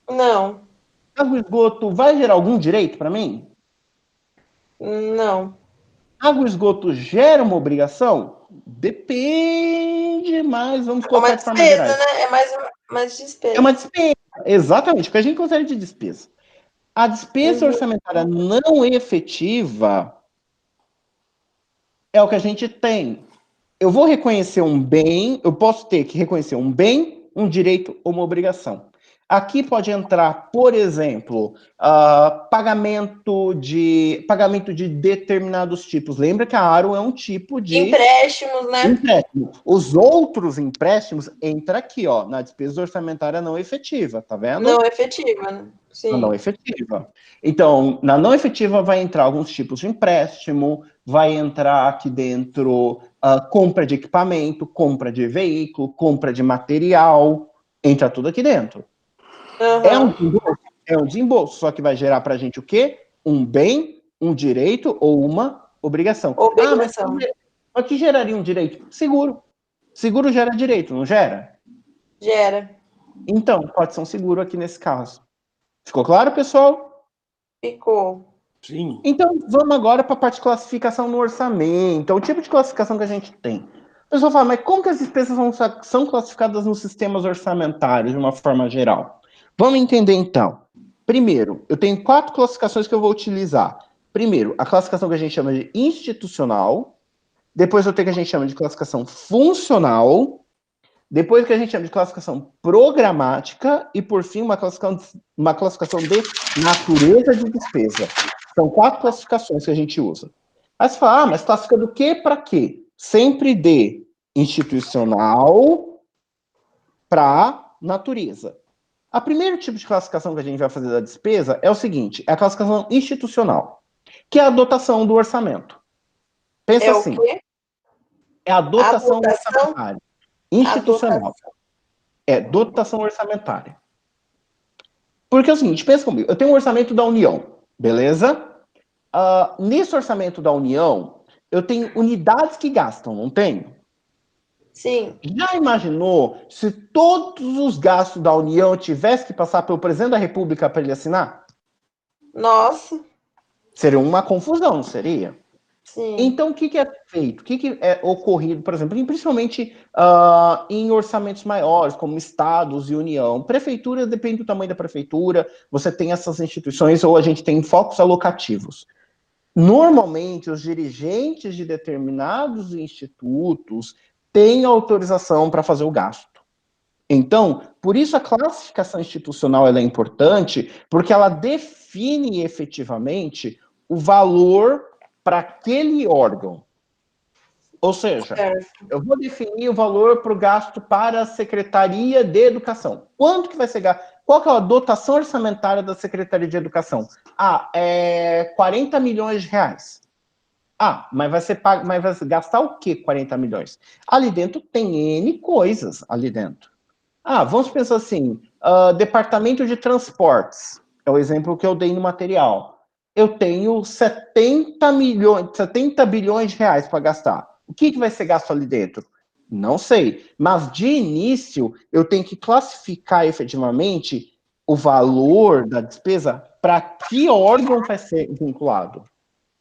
Não. Água e esgoto vai gerar algum direito para mim? Não. Água e esgoto gera uma obrigação? Depende, mas vamos É colocar uma de forma despesa, geral. né? É mais despesa. É uma despesa, exatamente, o que a gente considera de despesa. A despesa orçamentária não efetiva é o que a gente tem. Eu vou reconhecer um bem, eu posso ter que reconhecer um bem, um direito ou uma obrigação. Aqui pode entrar, por exemplo, pagamento de determinados tipos. Lembra que a aro é um tipo de empréstimos, né? empréstimo. Os outros empréstimos entram aqui, ó, na despesa orçamentária não efetiva, tá vendo? Não efetiva, né? Sim. Na não efetiva. Então, na não efetiva vai entrar alguns tipos de empréstimo, vai entrar aqui dentro compra de equipamento, compra de veículo, compra de material, entra tudo aqui dentro. É um desembolso, só que vai gerar pra gente o quê? Um bem, um direito ou uma obrigação. Obrigação. Mas o que geraria um direito? Seguro. Seguro gera direito, não gera? Gera. Então, pode ser um seguro aqui nesse caso. Ficou claro, pessoal? Ficou. Sim. Então, vamos agora para a parte de classificação no orçamento. O tipo de classificação que a gente tem. O pessoal fala, mas como que as despesas são classificadas nos sistemas orçamentários, de uma forma geral? Vamos entender, então. Primeiro, eu tenho 4 classificações que eu vou utilizar. Primeiro, a classificação que a gente chama de institucional. Depois eu tenho que a gente chama de classificação funcional. depois que a gente chama de classificação programática e, por fim, uma classificação de natureza de despesa. São 4 classificações que a gente usa. Aí você fala, mas classifica do que para quê? Sempre de institucional para natureza. A primeiro tipo de classificação que a gente vai fazer da despesa é o seguinte, é a classificação institucional, que é a dotação do orçamento. Pensa assim. O quê? É a dotação dotação? orçamentária. Institucional. Dotação. É dotação orçamentária. Porque é o seguinte, pensa comigo, eu tenho um orçamento da União, beleza? Nesse orçamento da União, eu tenho unidades que gastam, não tenho? Sim. Já imaginou se todos os gastos da União tivessem que passar pelo presidente da República para ele assinar? Nossa. Seria uma confusão, não seria? Sim. Então, o que é feito? O que é ocorrido, por exemplo, principalmente em orçamentos maiores, como estados e União? Prefeitura, depende do tamanho da prefeitura, você tem essas instituições ou a gente tem focos alocativos. Normalmente, os dirigentes de determinados institutos têm autorização para fazer o gasto. Então, por isso a classificação institucional ela é importante, porque ela define efetivamente o valor para aquele órgão. Ou seja, eu vou definir o valor para o gasto para a Secretaria de Educação. Quanto que vai ser gasto? Qual que é a dotação orçamentária da Secretaria de Educação? É 40 milhões de reais. Mas vai gastar o quê 40 milhões? Ali dentro tem N coisas ali dentro. Vamos pensar assim, departamento de transportes, é o exemplo que eu dei no material. Eu tenho 70 bilhões de reais para gastar. O que vai ser gasto ali dentro? Não sei, mas de início eu tenho que classificar efetivamente o valor da despesa para que órgão vai ser vinculado.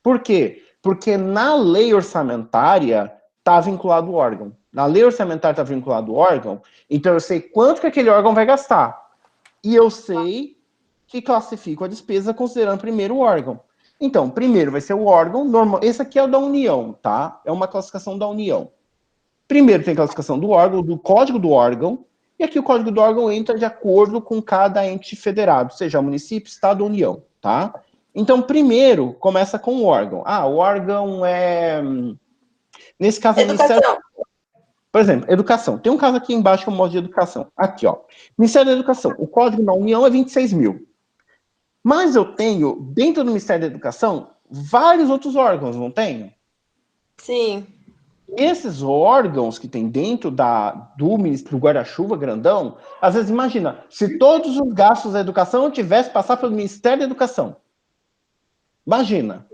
Por quê? Porque na lei orçamentária está vinculado o órgão. Na lei orçamentária está vinculado o órgão, então eu sei quanto que aquele órgão vai gastar. E eu sei que classifico a despesa considerando primeiro o órgão. Então, primeiro vai ser o órgão normal. Esse aqui é o da União, tá? É uma classificação da União. Primeiro tem a classificação do órgão, do código do órgão, e aqui o código do órgão entra de acordo com cada ente federado, seja município, estado ou União, tá? Então, primeiro, começa com o órgão. O órgão é... Nesse caso, Educação. Ministério... Por exemplo, educação. Tem um caso aqui embaixo que eu mostro de educação. Aqui, ó. Ministério da Educação. O código da União é 26 mil. Mas eu tenho, dentro do Ministério da Educação, vários outros órgãos, não tenho? Sim. Esses órgãos que tem dentro do guarda-chuva grandão, às vezes, imagina, se todos os gastos da educação tivessem que passar pelo Ministério da Educação. Imagina.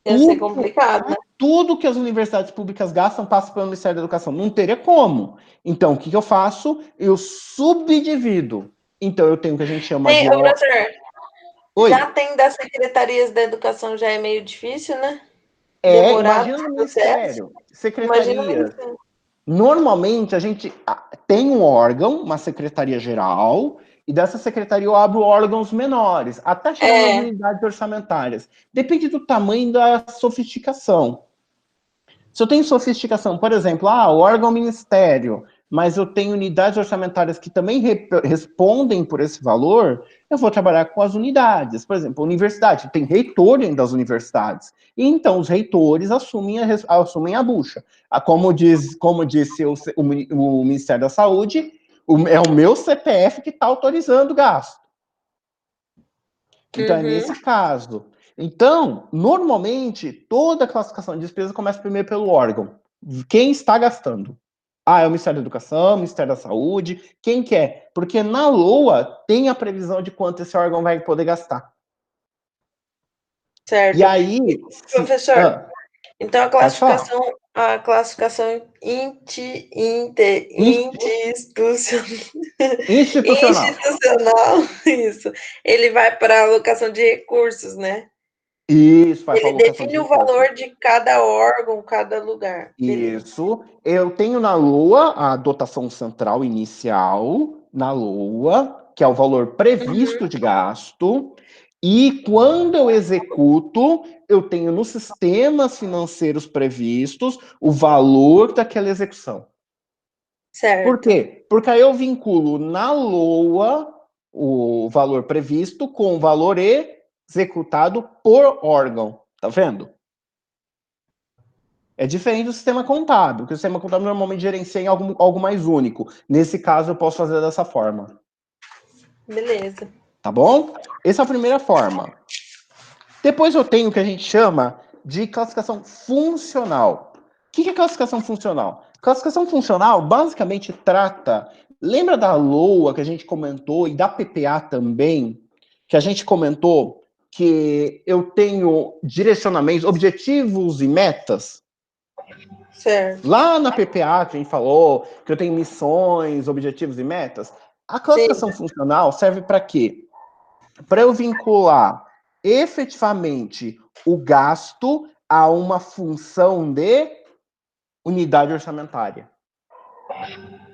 Ia ser complicado, né? Tudo que as universidades públicas gastam passa pelo Ministério da Educação. Não teria como. Então, o que eu faço? Eu subdivido. Então, eu tenho o que a gente chama de... Professor, Oi. já tem das secretarias da educação, já é meio difícil, né? Imagina no Ministério, secretarias. Normalmente, a gente tem um órgão, uma secretaria-geral, e dessa secretaria eu abro órgãos menores, até chegar nas unidades orçamentárias. Depende do tamanho da sofisticação. Se eu tenho sofisticação, por exemplo, o órgão ministério, mas eu tenho unidades orçamentárias que também respondem por esse valor, eu vou trabalhar com as unidades. Por exemplo, a universidade, tem reitor dentro das universidades. E então, os reitores assumem a bucha. Como disse o Ministério da Saúde, é o meu CPF que está autorizando o gasto. Então, é nesse caso. Então, normalmente, toda classificação de despesa começa primeiro pelo órgão. Quem está gastando? É o Ministério da Educação, o Ministério da Saúde, quem quer? Porque na LOA tem a previsão de quanto esse órgão vai poder gastar. Certo. E aí... Professor, então a classificação institucional, isso, ele vai para a alocação de recursos, né? Isso, vai para a alocação define o valor de cada órgão, cada lugar. Isso. Eu tenho na LOA a dotação central inicial, na LOA, que é o valor previsto de gasto, e quando eu executo, eu tenho nos sistemas financeiros previstos o valor daquela execução. Certo. Por quê? Porque aí eu vinculo na LOA o valor previsto com o valor executado por órgão. Tá vendo? É diferente do sistema contábil, porque o sistema contábil normalmente gerencia em algo mais único. Nesse caso, eu posso fazer dessa forma. Beleza. Tá bom? Essa é a primeira forma. Depois eu tenho o que a gente chama de classificação funcional. O que é classificação funcional? Classificação funcional basicamente trata... Lembra da LOA que a gente comentou e da PPA também? Que a gente comentou que eu tenho direcionamentos, objetivos e metas? Certo. Lá na PPA que a gente falou que eu tenho missões, objetivos e metas. A classificação funcional serve para quê? Para eu vincular efetivamente o gasto a uma função de unidade orçamentária.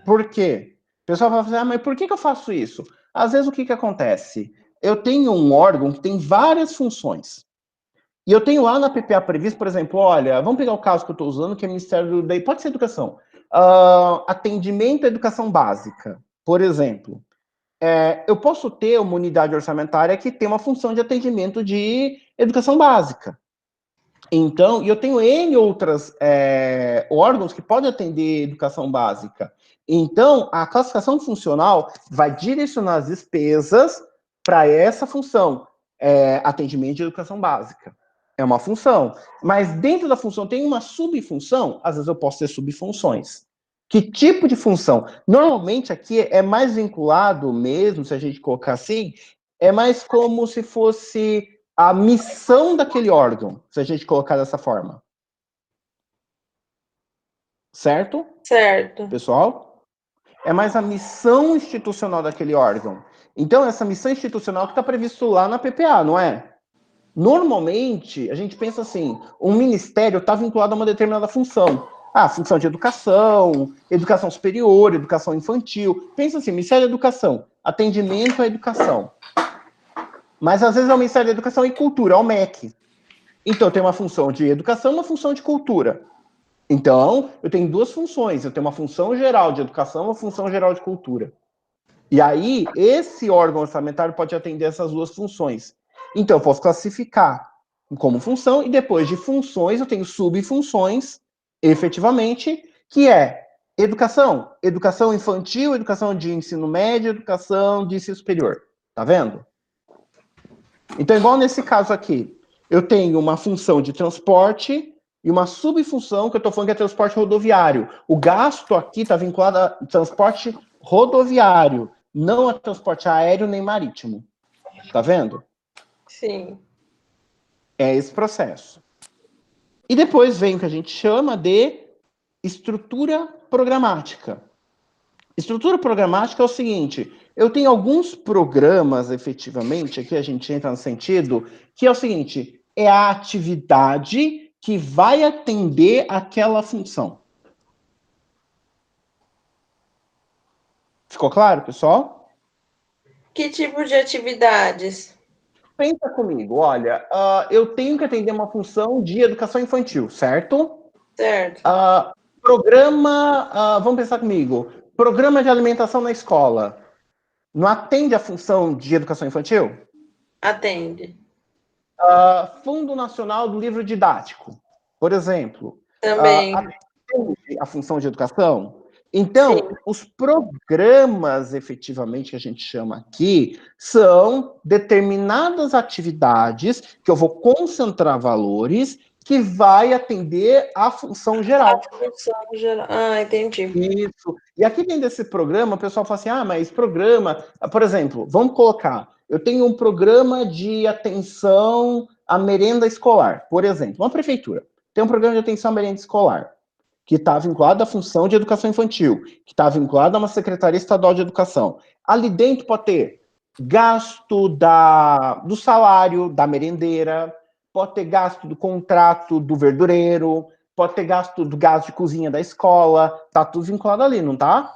Por quê? O pessoal vai falar, mas por que eu faço isso? Às vezes o que acontece? Eu tenho um órgão que tem várias funções. E eu tenho lá na PPA previsto, por exemplo, olha, vamos pegar o caso que eu estou usando, que é o Ministério da... Pode ser educação. Atendimento à educação básica, por exemplo. Eu posso ter uma unidade orçamentária que tem uma função de atendimento de educação básica. Então, eu tenho N outros órgãos que podem atender educação básica. Então, a classificação funcional vai direcionar as despesas para essa função, atendimento de educação básica. É uma função. Mas dentro da função tem uma subfunção, às vezes eu posso ter subfunções. Que tipo de função? Normalmente aqui é mais vinculado mesmo, se a gente colocar assim, é mais como se fosse a missão daquele órgão, se a gente colocar dessa forma. Certo? Certo. Pessoal? É mais a missão institucional daquele órgão. Então, essa missão institucional que está previsto lá na PPA, não é? Normalmente, a gente pensa assim, um ministério está vinculado a uma determinada função. Função de educação, educação superior, educação infantil. Pensa assim, Ministério da Educação, atendimento à educação. Mas às vezes é o Ministério da Educação e Cultura, é o MEC. Então, eu tenho uma função de educação e uma função de cultura. Então, eu tenho duas funções. Eu tenho uma função geral de educação e uma função geral de cultura. E aí, esse órgão orçamentário pode atender essas duas funções. Então, eu posso classificar como função, e depois de funções, eu tenho subfunções, efetivamente, que é educação, educação infantil, educação de ensino médio, educação de ensino superior. Tá vendo? Então, igual nesse caso aqui, eu tenho uma função de transporte e uma subfunção que eu estou falando que é transporte rodoviário. O gasto aqui está vinculado a transporte rodoviário, não a transporte aéreo nem marítimo. Tá vendo? Sim. É esse processo. E depois vem o que a gente chama de estrutura programática. Estrutura programática é o seguinte, eu tenho alguns programas, efetivamente, aqui a gente entra no sentido, que é o seguinte, é a atividade que vai atender aquela função. Ficou claro, pessoal? Que tipo de atividades? Pensa comigo, olha, eu tenho que atender uma função de educação infantil, certo? Certo. Vamos pensar comigo, programa de alimentação na escola, não atende a função de educação infantil? Atende. Fundo Nacional do Livro Didático, por exemplo, Também. atende a função de educação? Então, Sim. os programas, efetivamente, que a gente chama aqui, são determinadas atividades que eu vou concentrar valores que vai atender a função geral. A função geral. Entendi. Isso. E aqui dentro desse programa, o pessoal fala assim, mas programa... Por exemplo, vamos colocar, eu tenho um programa de atenção à merenda escolar, por exemplo, uma prefeitura tem um programa de atenção à merenda escolar, que está vinculado à função de educação infantil, que está vinculado a uma Secretaria Estadual de Educação. Ali dentro pode ter gasto do salário da merendeira, pode ter gasto do contrato do verdureiro, pode ter gasto do gás de cozinha da escola, tá tudo vinculado ali, não tá?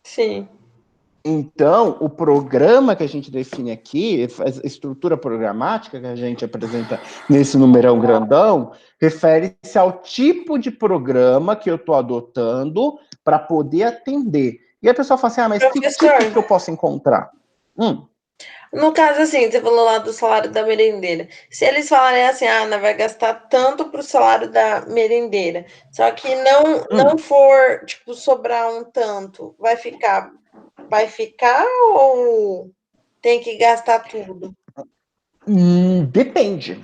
Sim. Então, o programa que a gente define aqui, a estrutura programática que a gente apresenta nesse numerão grandão, refere-se ao tipo de programa que eu estou adotando para poder atender. E a pessoa fala assim, mas que Professor, tipo que eu posso encontrar? no caso, assim, você falou lá do salário da merendeira. Se eles falarem assim, Ana, vai gastar tanto pro salário da merendeira, só que não for, tipo, sobrar um tanto, vai ficar ou tem que gastar tudo? Depende.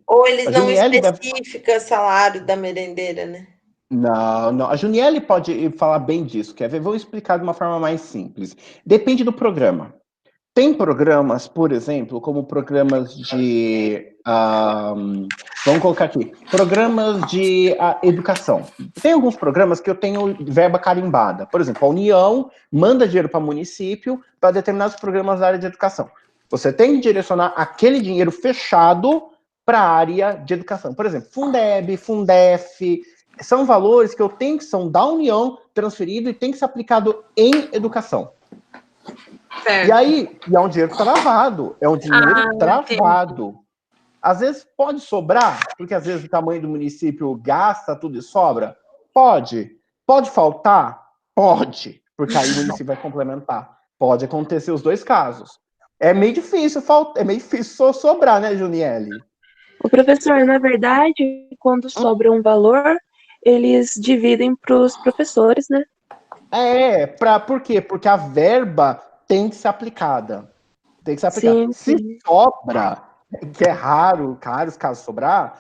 Ou eles A não Juniele deve... especificam salário da merendeira, né? Não. A Juniele pode falar bem disso. Quer ver? Vou explicar de uma forma mais simples. Depende do programa. Tem programas, por exemplo, como programas de... vamos colocar aqui. Programas de educação. Tem alguns programas que eu tenho verba carimbada. Por exemplo, a União manda dinheiro para o município para determinados programas da área de educação. Você tem que direcionar aquele dinheiro fechado para a área de educação. Por exemplo, Fundeb, Fundef, são valores que eu tenho que são da União transferido e tem que ser aplicado em educação. Certo. E aí, é um dinheiro travado, é um dinheiro travado. Entendi. Às vezes pode sobrar, porque às vezes o tamanho do município gasta tudo e sobra. Pode. Pode faltar? Pode, porque aí o município vai complementar. Pode acontecer os dois casos. É meio difícil só sobrar, né, Juniele? O professor, na verdade, quando sobra um valor, eles dividem para os professores, né? Por quê? Porque a verba tem que ser aplicada. Tem que ser aplicada. Sim, Se sim. sobra, que é raro, caros casos sobrar,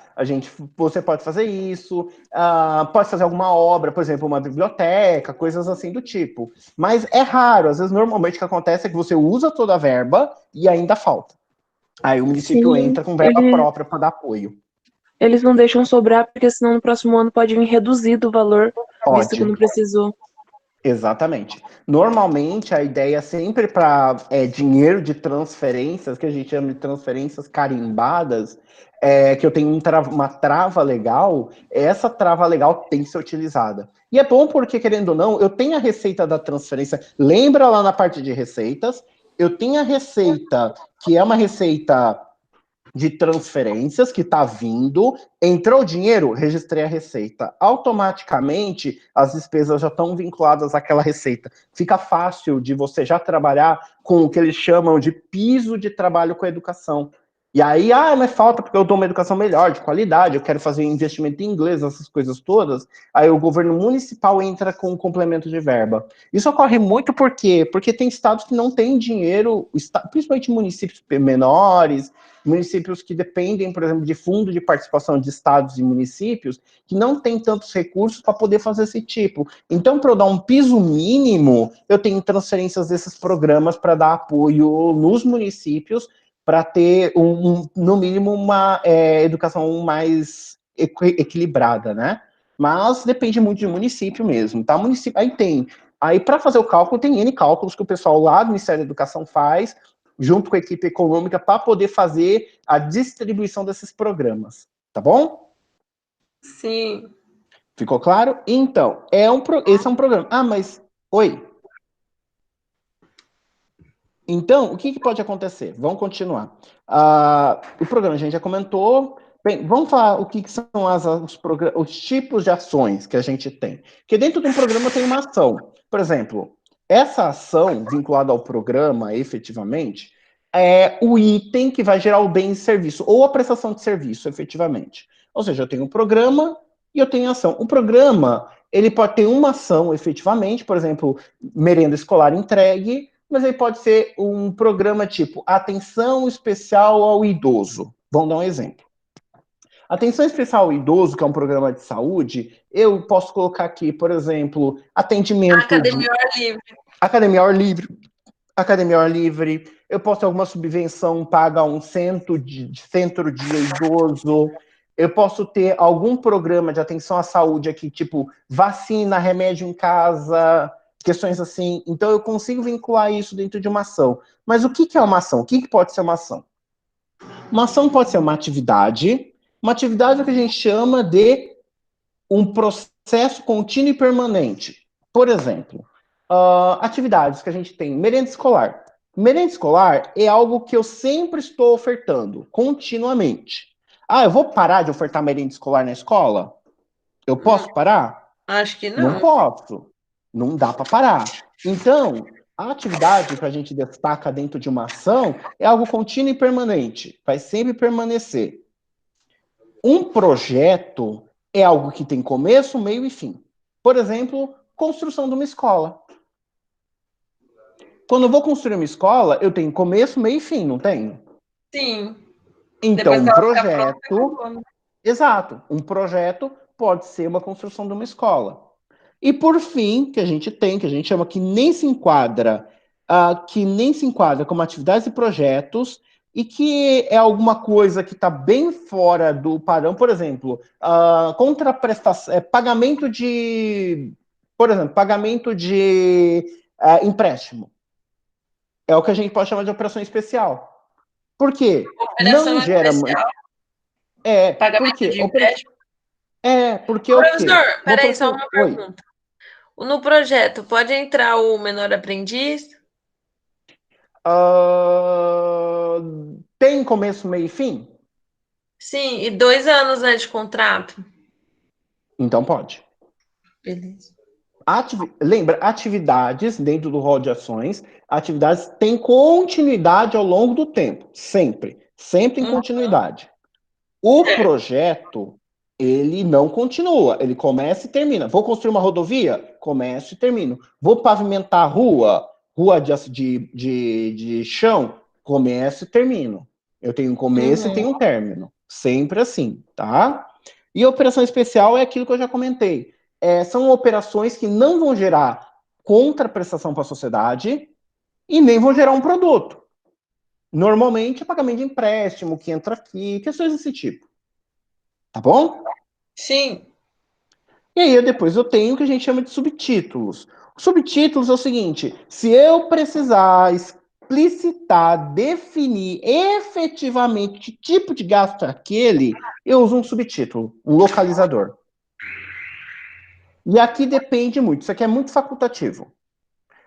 você pode fazer isso, pode fazer alguma obra, por exemplo, uma biblioteca, coisas assim do tipo. Mas é raro, às vezes normalmente o que acontece é que você usa toda a verba e ainda falta. Aí o município Sim, entra com verba própria para dar apoio. eles não deixam sobrar, porque senão no próximo ano pode vir reduzido o valor, visto que Pode. não precisou. Exatamente. Normalmente a ideia sempre para dinheiro de transferências, que a gente chama de transferências carimbadas, que eu tenho uma trava legal, essa trava legal tem que ser utilizada. E é bom porque, querendo ou não, eu tenho a receita da transferência, lembra lá na parte de receitas, eu tenho a receita, que é uma receita de transferências que está vindo, entrou o dinheiro, registrei a receita. Automaticamente, as despesas já estão vinculadas àquela receita. Fica fácil de você já trabalhar com o que eles chamam de piso de trabalho com a educação. E aí, mas falta porque eu dou uma educação melhor, de qualidade, eu quero fazer investimento em inglês, essas coisas todas. Aí o governo municipal entra com um complemento de verba. Isso ocorre muito por quê? Porque tem estados que não têm dinheiro, principalmente municípios menores, municípios que dependem, por exemplo, de fundo de participação de estados e municípios, que não têm tantos recursos para poder fazer esse tipo. Então, para eu dar um piso mínimo, eu tenho transferências desses programas para dar apoio nos municípios, para ter, no mínimo, uma educação mais equilibrada, né? Mas depende muito de município mesmo, tá? Município, aí para fazer o cálculo, tem N cálculos que o pessoal lá do Ministério da Educação faz, junto com a equipe econômica, para poder fazer a distribuição desses programas, tá bom? Sim. Ficou claro? Então, esse é um programa. Mas... Oi? Então, o que pode acontecer? Vamos continuar. O programa a gente já comentou. Bem, vamos falar o que são os tipos de ações que a gente tem. Porque dentro de um programa tem uma ação. Por exemplo, essa ação vinculada ao programa, efetivamente, é o item que vai gerar o bem e serviço, ou a prestação de serviço, efetivamente. Ou seja, eu tenho um programa e eu tenho ação. O programa, ele pode ter uma ação, efetivamente, por exemplo, merenda escolar entregue, mas aí pode ser um programa tipo Atenção Especial ao Idoso. Vamos dar um exemplo. Atenção Especial ao Idoso, que é um programa de saúde, eu posso colocar aqui, por exemplo, atendimento... Academia ao livre. Academia ao livre. Eu posso ter alguma subvenção paga a um centro de idoso. Eu posso ter algum programa de atenção à saúde aqui, tipo vacina, remédio em casa, questões assim. Então, eu consigo vincular isso dentro de uma ação. Mas o que é uma ação? O que pode ser uma ação? Uma ação pode ser uma atividade é o que a gente chama de um processo contínuo e permanente. Por exemplo, atividades que a gente tem. Merenda escolar. Merenda escolar é algo que eu sempre estou ofertando, continuamente. Eu vou parar de ofertar merenda escolar na escola? Eu posso parar? Acho que Não não. posso. Não dá para parar. Então, a atividade que a gente destaca dentro de uma ação é algo contínuo e permanente. Vai sempre permanecer. Um projeto é algo que tem começo, meio e fim. Por exemplo, construção de uma escola. Quando eu vou construir uma escola, eu tenho começo, meio e fim, não tenho? Sim. Então, Depois que um ela ficar pronta, projeto... acabou, né? Exato. Um projeto pode ser uma construção de uma escola. E por fim, que a gente tem, que a gente chama que nem se enquadra como atividades e projetos, e que é alguma coisa que está bem fora do padrão, por exemplo, contraprestação, pagamento de, por exemplo, pagamento de empréstimo. É o que a gente pode chamar de operação especial. Por quê? Operação Não gera... especial. Por Pagamento quê? de empréstimo. Porque o quê? Professor, peraí, só Operação... uma Oi. pergunta. No projeto, pode entrar o menor aprendiz? Tem começo, meio e fim? Sim, e 2 anos, né, de contrato. Então pode. Beleza. Lembra, atividades dentro do rol de ações, atividades têm continuidade ao longo do tempo, sempre. Sempre em continuidade. O projeto, ele não continua, ele começa e termina. Vou construir uma rodovia? Começo e termino. Vou pavimentar a rua de chão? Começo e termino. Eu tenho um começo e tenho um término. Sempre assim, tá? E operação especial é aquilo que eu já comentei. São operações que não vão gerar contraprestação para a sociedade e nem vão gerar um produto. Normalmente é pagamento de empréstimo, que entra aqui, questões desse tipo. Tá bom? Sim. E aí depois eu tenho o que a gente chama de subtítulos. Subtítulos é o seguinte: se eu precisar explicitar, definir efetivamente que tipo de gasto é aquele, eu uso um subtítulo, um localizador. E aqui depende muito, isso aqui é muito facultativo.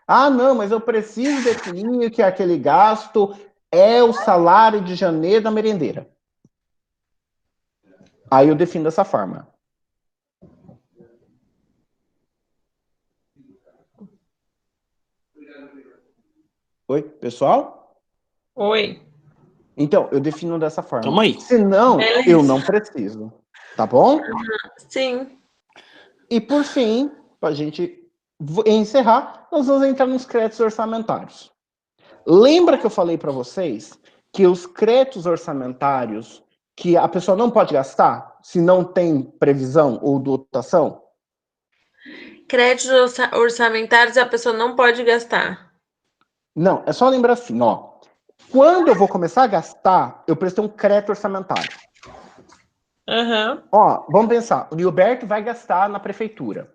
Não, mas eu preciso definir que aquele gasto é o salário de janeiro da merendeira. Aí eu defino dessa forma. Oi, pessoal? Oi. Então, eu defino dessa forma. Tamo aí. Senão, Beleza. eu não preciso. Tá bom? Sim. E por fim, para a gente encerrar, nós vamos entrar nos créditos orçamentários. Lembra que eu falei para vocês que os créditos orçamentários que a pessoa não pode gastar se não tem previsão ou dotação? Créditos orçamentários a pessoa não pode gastar. Não, é só lembrar assim, ó. Quando eu vou começar a gastar, eu prestei um crédito orçamentário. Ó, vamos pensar, o Gilberto vai gastar na prefeitura.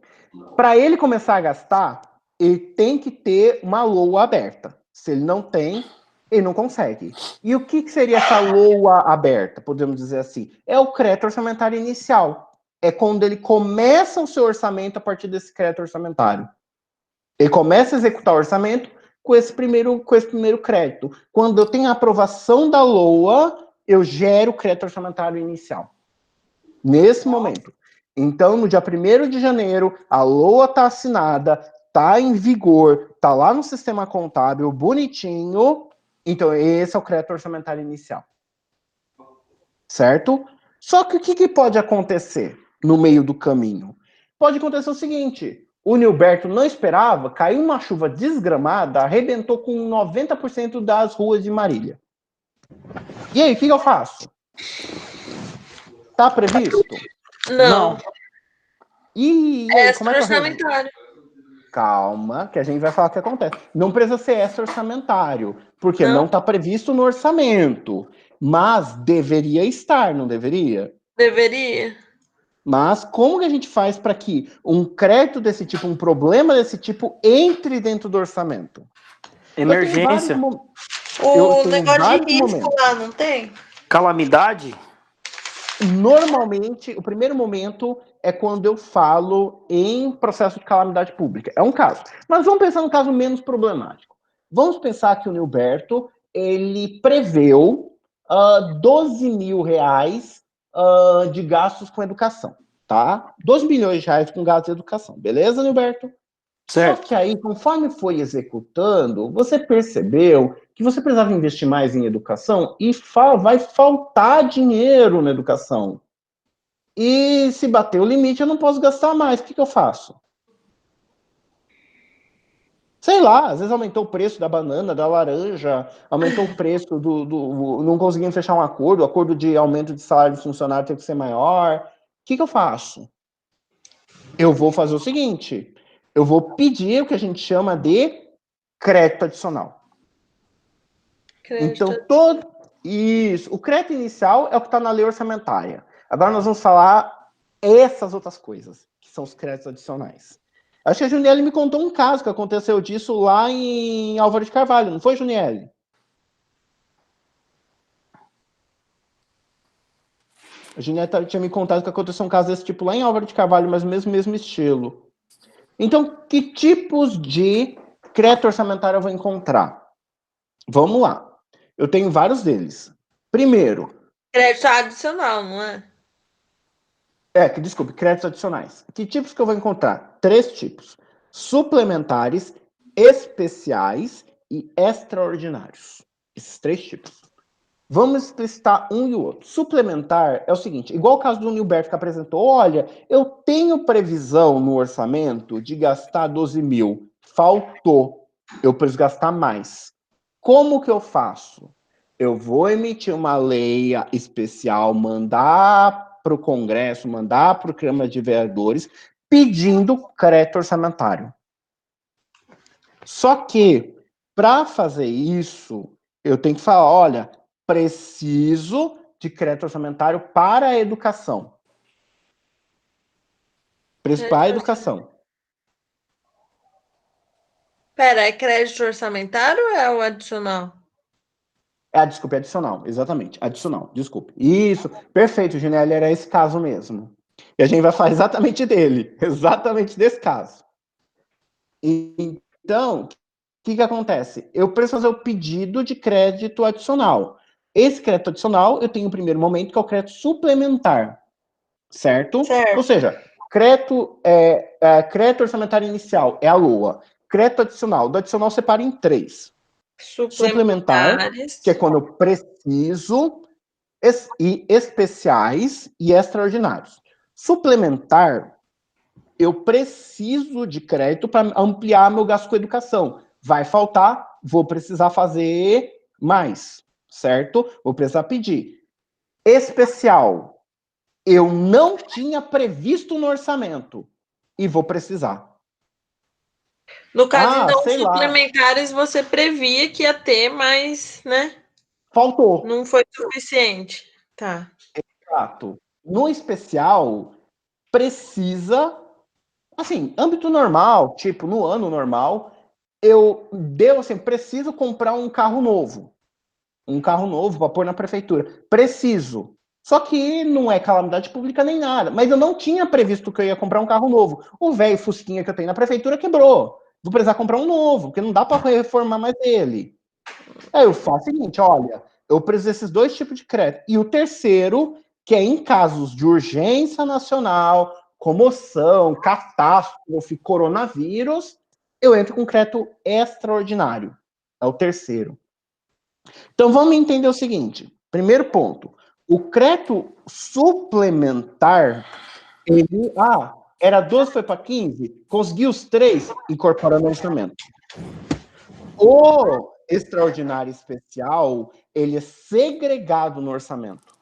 Para ele começar a gastar, ele tem que ter uma LOA aberta. Se ele não tem, ele não consegue. E o que seria essa LOA aberta, podemos dizer assim? É o crédito orçamentário inicial. É quando ele começa o seu orçamento a partir desse crédito orçamentário. Ele começa a executar o orçamento com esse primeiro crédito. Quando eu tenho a aprovação da LOA, eu gero o crédito orçamentário inicial. Nesse momento. Então, no dia 1º de janeiro, a LOA está assinada, está em vigor, está lá no sistema contábil, bonitinho. Então, esse é o crédito orçamentário inicial. Certo? Só que o que pode acontecer no meio do caminho? Pode acontecer o seguinte: o Nilberto não esperava, caiu uma chuva desgramada, arrebentou com 90% das ruas de Marília. E aí, o que eu faço? Tá previsto? Não. E aí, como é que eu resolvo? Orçamentário. Calma, que a gente vai falar o que acontece. Não precisa ser extra orçamentário, porque não está previsto no orçamento. Mas deveria estar, não deveria? Deveria. Mas como que a gente faz para que um crédito desse tipo, um problema desse tipo, entre dentro do orçamento? Emergência. O negócio de risco lá, não tem? Calamidade. Normalmente, o primeiro momento é quando eu falo em processo de calamidade pública. É um caso. Mas vamos pensar num caso menos problemático. Vamos pensar que o Nilberto, ele preveu 12 mil reais de gastos com educação, tá? 12 milhões de reais com gastos de educação. Beleza, Nilberto? Certo. Só que aí, conforme foi executando, você percebeu que você precisava investir mais em educação e vai faltar dinheiro na educação. E se bater o limite, eu não posso gastar mais. O que eu faço? Sei lá, às vezes aumentou o preço da banana, da laranja, aumentou o preço não conseguiam fechar um acordo, o acordo de aumento de salário de funcionário tem que ser maior. O que eu faço? Eu vou fazer o seguinte, eu vou pedir o que a gente chama de crédito adicional. Então, o crédito inicial é o que está na lei orçamentária. Agora nós vamos falar essas outras coisas, que são os créditos adicionais. Acho que a Juniele me contou um caso que aconteceu disso lá em Álvaro de Carvalho, não foi, Juniele? A Juniele tinha me contado que aconteceu um caso desse tipo lá em Álvaro de Carvalho, mas mesmo estilo. Então, que tipos de crédito orçamentário eu vou encontrar? Vamos lá. Eu tenho vários deles. Primeiro... Crédito adicional, não é? Desculpe, créditos adicionais. Que tipos que eu vou encontrar? 3 tipos. Suplementares, especiais e extraordinários. Esses 3 tipos. Vamos explicitar um e o outro. Suplementar é o seguinte, igual o caso do Nilberto que apresentou, olha, eu tenho previsão no orçamento de gastar 12 mil, faltou, eu preciso gastar mais. Como que eu faço? Eu vou emitir uma lei especial, mandar para o Congresso, mandar para a Câmara de Vereadores, pedindo crédito orçamentário. Só que, para fazer isso, eu tenho que falar, olha, preciso de crédito orçamentário para a educação. Preço para a educação. Pera, é crédito orçamentário ou é o adicional? Desculpe, adicional, exatamente, adicional, desculpe. Isso, perfeito, Ginelli, era esse caso mesmo. E a gente vai falar exatamente dele, exatamente desse caso. Então, o que acontece? Eu preciso fazer o pedido de crédito adicional. Esse crédito adicional, eu tenho o primeiro momento, que é o crédito suplementar, certo? Certo. Ou seja, crédito orçamentário inicial é a LOA. Crédito adicional, do adicional separa em 3. Suplementar, que é quando eu preciso, e especiais e extraordinários. Suplementar, eu preciso de crédito para ampliar meu gasto com educação. Vai faltar, vou precisar fazer mais, certo? Vou precisar pedir. Especial, eu não tinha previsto no orçamento e vou precisar. No caso, então, sei suplementares lá. Você previa que ia ter, mas, né? Faltou. Não foi suficiente. Tá. Exato. No especial, precisa, assim, âmbito normal, tipo, no ano normal, preciso comprar um carro novo. Um carro novo para pôr na prefeitura. Preciso. Só que não é calamidade pública nem nada. Mas eu não tinha previsto que eu ia comprar um carro novo. O velho Fusquinha que eu tenho na prefeitura quebrou. Vou precisar comprar um novo, porque não dá para reformar mais ele. Aí eu faço o seguinte, olha, eu preciso desses 2 tipos de crédito. E o terceiro, que é em casos de urgência nacional, comoção, catástrofe, coronavírus, eu entro com crédito extraordinário. É o terceiro. Então, vamos entender o seguinte. Primeiro ponto. O crédito suplementar, ele... era 12, foi para 15? Consegui os 3, incorporando o orçamento. O extraordinário especial, ele é segregado no orçamento.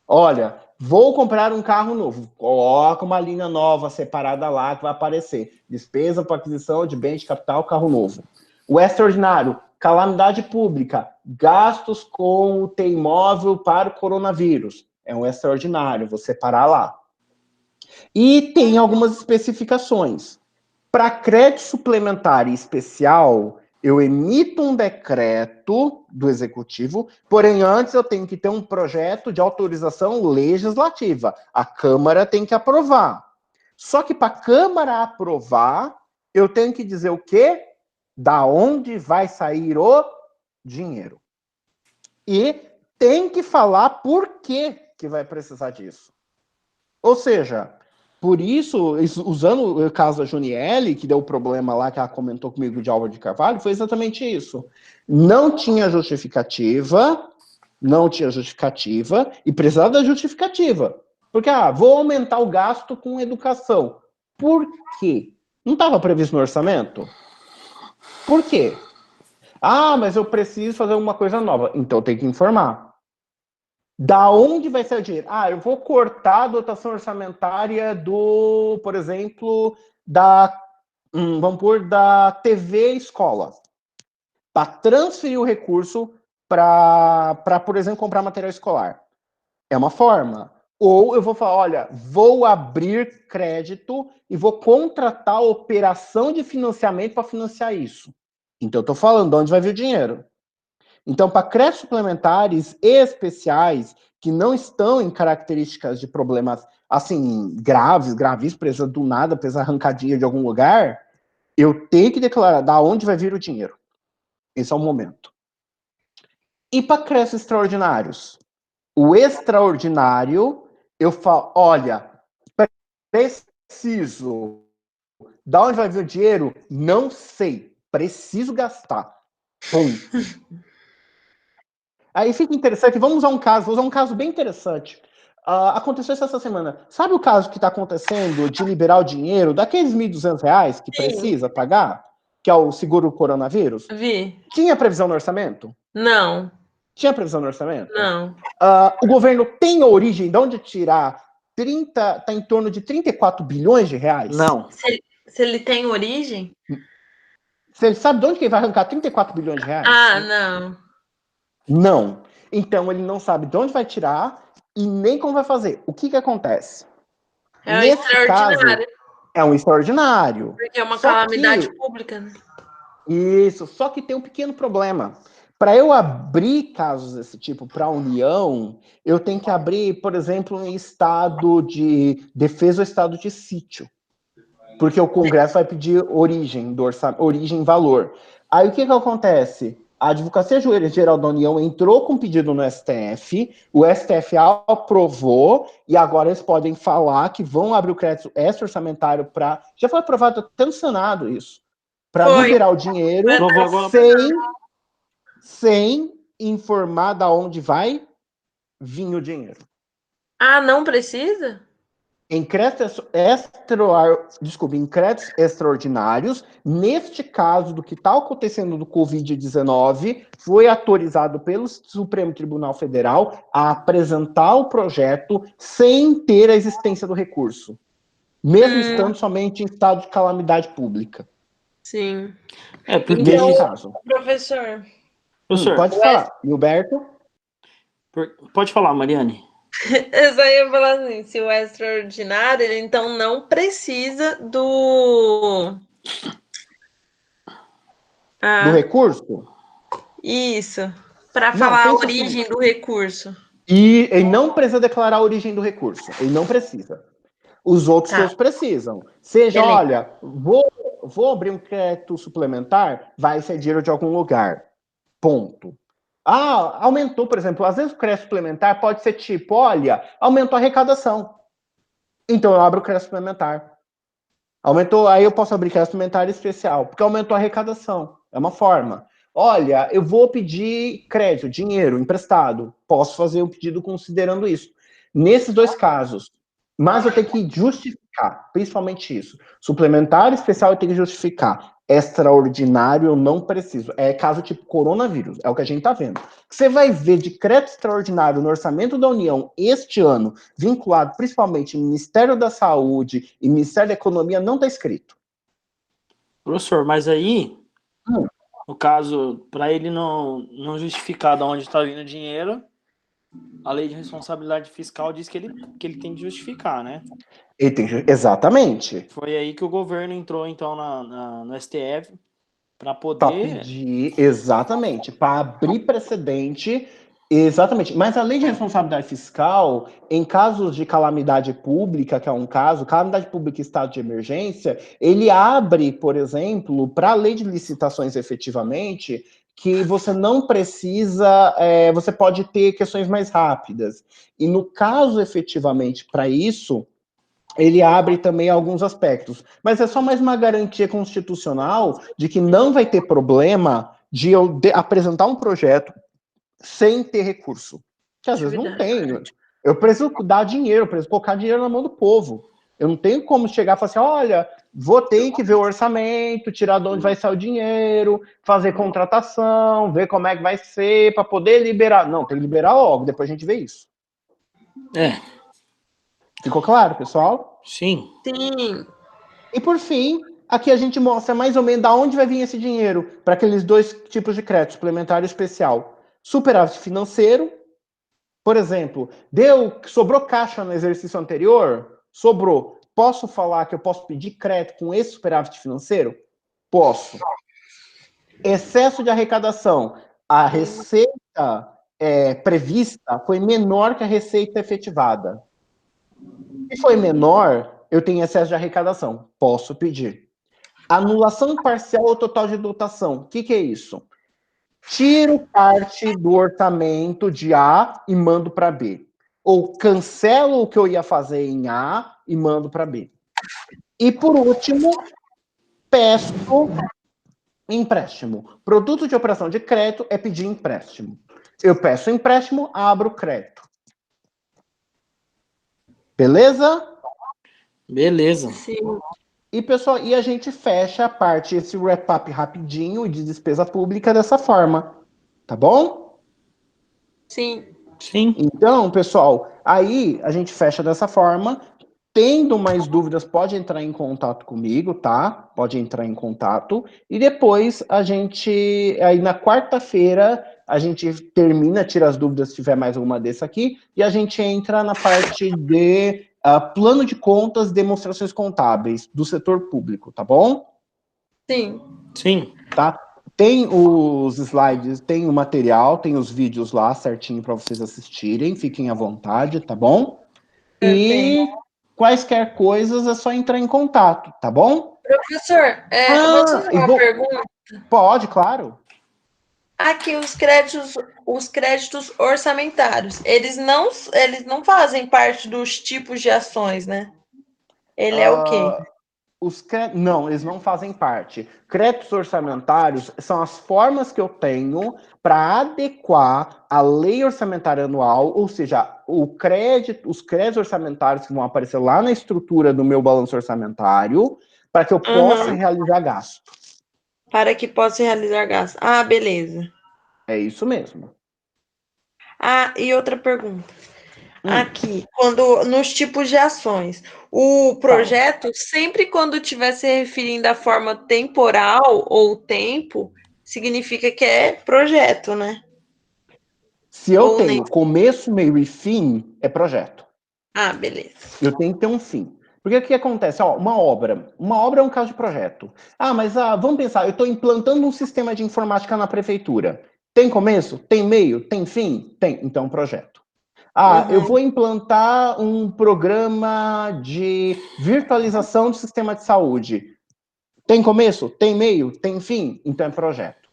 Olha, vou comprar um carro novo. Coloca uma linha nova separada lá que vai aparecer. Despesa para aquisição de bens de capital, carro novo. O extraordinário, calamidade pública, gastos com o imóvel para o coronavírus. É um extraordinário, vou separar lá. E tem algumas especificações. Para crédito suplementar e especial, eu emito um decreto do executivo, porém antes eu tenho que ter um projeto de autorização legislativa. A Câmara tem que aprovar. Só que para a Câmara aprovar, eu tenho que dizer o quê? Da onde vai sair o dinheiro. E tem que falar por que vai precisar disso. Ou seja, por isso, usando o caso da Juniele, que deu o problema lá que ela comentou comigo de Álvaro de Carvalho, foi exatamente isso. Não tinha justificativa, e precisava da justificativa. Porque, vou aumentar o gasto com educação. Por quê? Não estava previsto no orçamento? Por quê? Mas eu preciso fazer uma coisa nova. Então tem que informar. Da onde vai ser o dinheiro? Eu vou cortar a dotação orçamentária do, por exemplo, vamos pôr, da TV Escola. Para transferir o recurso para, por exemplo, comprar material escolar. É uma forma. Ou eu vou falar, olha, vou abrir crédito e vou contratar a operação de financiamento para financiar isso. Então, eu estou falando de onde vai vir o dinheiro. Então, para créditos suplementares especiais, que não estão em características de problemas, assim, gravíssimos, precisa do nada, precisa arrancadinha de algum lugar, eu tenho que declarar da onde vai vir o dinheiro. Esse é o momento. E para créditos extraordinários? O extraordinário, eu falo, olha, preciso. Da onde vai vir o dinheiro? Não sei. Preciso gastar. Aí fica interessante, vou usar um caso bem interessante. Aconteceu isso essa semana. Sabe o caso que está acontecendo de liberar o dinheiro daqueles R$ 1.200 que precisa pagar? Que é o seguro coronavírus? Vi. Tinha previsão no orçamento? Não. Tinha previsão no orçamento? Não. O governo tem origem de onde tirar está em torno de 34 bilhões de reais? Não. Se ele tem origem? Você sabe de onde que ele vai arrancar 34 bilhões de reais? Não. Não. Então ele não sabe de onde vai tirar e nem como vai fazer. O que acontece? É um Nesse extraordinário. caso, é um extraordinário. Porque é uma calamidade pública. Isso, só que tem um pequeno problema. Para eu abrir casos desse tipo para a União, eu tenho que abrir, por exemplo, em estado de defesa ou estado de sítio. Porque o Congresso vai pedir origem do orçamento, origem e valor. Aí o que acontece? A Advocacia Geral da União entrou com pedido no STF, o STF aprovou, e agora eles podem falar que vão abrir o crédito extra-orçamentário para. Já foi aprovado até no Senado isso. Para liberar o dinheiro sem informar da onde vai vir o dinheiro. Não precisa? Em créditos extraordinários, neste caso do que está acontecendo do Covid-19, foi autorizado pelo Supremo Tribunal Federal a apresentar o projeto sem ter a existência do recurso, mesmo estando somente em estado de calamidade pública. Sim. Porque neste caso. Professor. Pode falar, Gilberto. Pode falar, Mariane. Eu só ia falar assim, se o extraordinário, ele então não precisa do recurso? Isso, para falar a origem do recurso. E ele não precisa declarar a origem do recurso, ele não precisa. Os outros todos precisam. Seja, olha, vou abrir um crédito suplementar, vai ser dinheiro de algum lugar. Ponto. Aumentou, por exemplo, às vezes o crédito suplementar pode ser tipo, olha, aumentou a arrecadação. Então eu abro o crédito suplementar. Aumentou, aí eu posso abrir crédito suplementar especial, porque aumentou a arrecadação. É uma forma. Olha, eu vou pedir crédito, dinheiro emprestado. Posso fazer o pedido considerando isso. Nesses dois casos. Mas eu tenho que justificar, principalmente isso. Suplementar especial eu tenho que justificar. Extraordinário eu não preciso. É caso tipo coronavírus, é o que a gente está vendo. Você vai ver de crédito extraordinário no orçamento da União este ano, vinculado principalmente ao Ministério da Saúde e Ministério da Economia, não está escrito. Professor, mas aí, no caso, para ele não justificar de onde está vindo o dinheiro, a lei de responsabilidade fiscal diz que ele tem que justificar, né? Exatamente. Foi aí que o governo entrou, então, no STF para poder... Para pedir, exatamente, para abrir precedente Exatamente, mas a lei de responsabilidade fiscal, em casos de calamidade pública, que é um caso, calamidade pública e estado de emergência, ele abre, por exemplo, para a lei de licitações efetivamente, que você não precisa, você pode ter questões mais rápidas. E no caso, efetivamente, para isso, ele abre também alguns aspectos. Mas é só mais uma garantia constitucional de que não vai ter problema de eu apresentar um projeto sem ter recurso. Que às vezes não tenho. Eu preciso dar dinheiro, eu preciso colocar dinheiro na mão do povo. Eu não tenho como chegar e falar assim, olha, ter que ver o orçamento, tirar de onde vai sair o dinheiro, fazer contratação, ver como é que vai ser, para poder liberar. Não, tem que liberar logo, depois a gente vê isso. Ficou claro, pessoal? Sim. Sim. E por fim, aqui a gente mostra mais ou menos de onde vai vir esse dinheiro para aqueles dois tipos de crédito, suplementar e especial. Superávit financeiro, por exemplo, sobrou caixa no exercício anterior? Sobrou. Posso falar que eu posso pedir crédito com esse superávit financeiro? Posso. Excesso de arrecadação. A receita prevista foi menor que a receita efetivada. Se foi menor, eu tenho excesso de arrecadação. Posso pedir. Anulação parcial ou total de dotação. O que é isso? Tiro parte do orçamento de A e mando para B. Ou cancelo o que eu ia fazer em A e mando para B. E por último, peço empréstimo. Produto de operação de crédito é pedir empréstimo. Eu peço empréstimo, abro crédito. Beleza? Beleza. Sim. E, pessoal, a gente fecha a parte, esse wrap-up rapidinho de despesa pública dessa forma. Tá bom? Sim. Sim. Então, pessoal, aí a gente fecha dessa forma. Tendo mais dúvidas, pode entrar em contato comigo, tá? Pode entrar em contato. E depois aí na quarta-feira, a gente termina, tira as dúvidas se tiver mais alguma dessa aqui, e a gente entra na parte de plano de contas e demonstrações contábeis do setor público, tá bom? Sim. Sim. Tá? Tem os slides, tem o material, tem os vídeos lá certinho para vocês assistirem, fiquem à vontade, tá bom? E quaisquer coisas é só entrar em contato, tá bom? Professor, você tem uma pergunta? Pode, claro. Aqui os créditos orçamentários, eles não fazem parte dos tipos de ações, né? Ele é o quê? Não, eles não fazem parte. Créditos orçamentários são as formas que eu tenho para adequar a lei orçamentária anual, ou seja, os créditos orçamentários que vão aparecer lá na estrutura do meu balanço orçamentário, para que eu possa realizar gasto. Para que possa realizar gasto. Ah, beleza. É isso mesmo. Ah, e outra pergunta. Aqui, nos tipos de ações, o projeto, sempre quando estiver se referindo à forma temporal ou tempo, significa que é projeto, né? Se eu tenho começo, meio e fim, é projeto. Ah, beleza. Eu tenho que ter um fim. Porque o que acontece? Uma obra é um caso de projeto. Mas vamos pensar, eu estou implantando um sistema de informática na prefeitura. Tem começo? Tem meio? Tem fim? Tem. Então, um projeto. Eu vou implantar um programa de virtualização do sistema de saúde. Tem começo? Tem meio? Tem fim? Então, é projeto.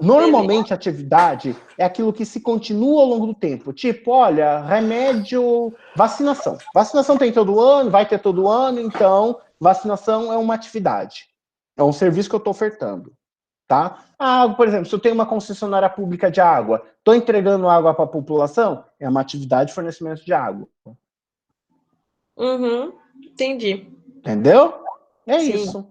Normalmente, a atividade é aquilo que se continua ao longo do tempo. Tipo, olha, remédio, vacinação. Vacinação tem todo ano, vai ter todo ano, então vacinação é uma atividade. É um serviço que eu estou ofertando. Tá? Por exemplo, se eu tenho uma concessionária pública de água, estou entregando água para a população, é uma atividade de fornecimento de água. Entendi. Entendeu? É Sim. isso.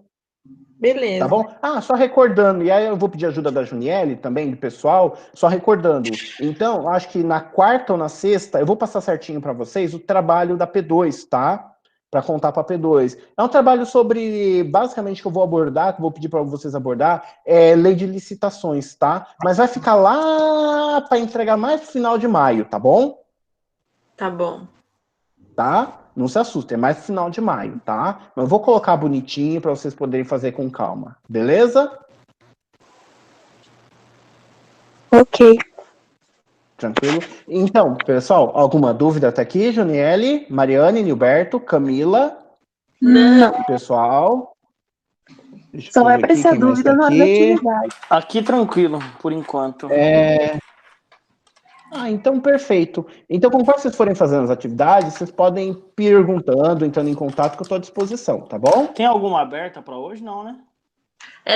Beleza. Tá bom? Só recordando, e aí eu vou pedir ajuda da Juniele também, do pessoal, só recordando. Então, acho que na quarta ou na sexta, eu vou passar certinho para vocês o trabalho da P2, tá? Para contar para a P2. É um trabalho sobre, basicamente, que eu vou abordar, que eu vou pedir para vocês abordar, lei de licitações, tá? Mas vai ficar lá para entregar mais no final de maio, tá bom? Tá bom. Tá? Não se assustem, é mais no final de maio, tá? Mas eu vou colocar bonitinho para vocês poderem fazer com calma, beleza? Ok. Tranquilo? Então, pessoal, alguma dúvida até aqui? Juniele, Mariane, Nilberto, Camila? Não. Pessoal? Deixa Só eu vai ver aqui, aparecer a quem mais tá dúvida na hora da aqui? atividade. Aqui tranquilo, por enquanto. Então perfeito. Então, conforme vocês forem fazendo as atividades, vocês podem ir perguntando, entrando em contato, que eu estou à disposição, tá bom? Tem alguma aberta para hoje, não, né?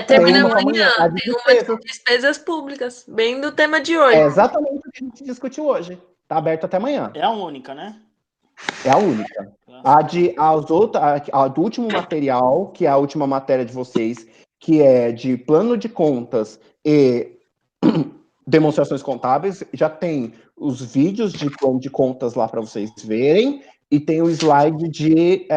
Termina Tem uma amanhã. a de Tem uma de despesas. despesas públicas, bem do tema de hoje. É exatamente o que a gente discutiu hoje. Tá aberto até amanhã. É a única, né? É a única. A do último material, que é a última matéria de vocês, que é de plano de contas e demonstrações contábeis, já tem os vídeos de plano de contas lá para vocês verem, e tem o slide de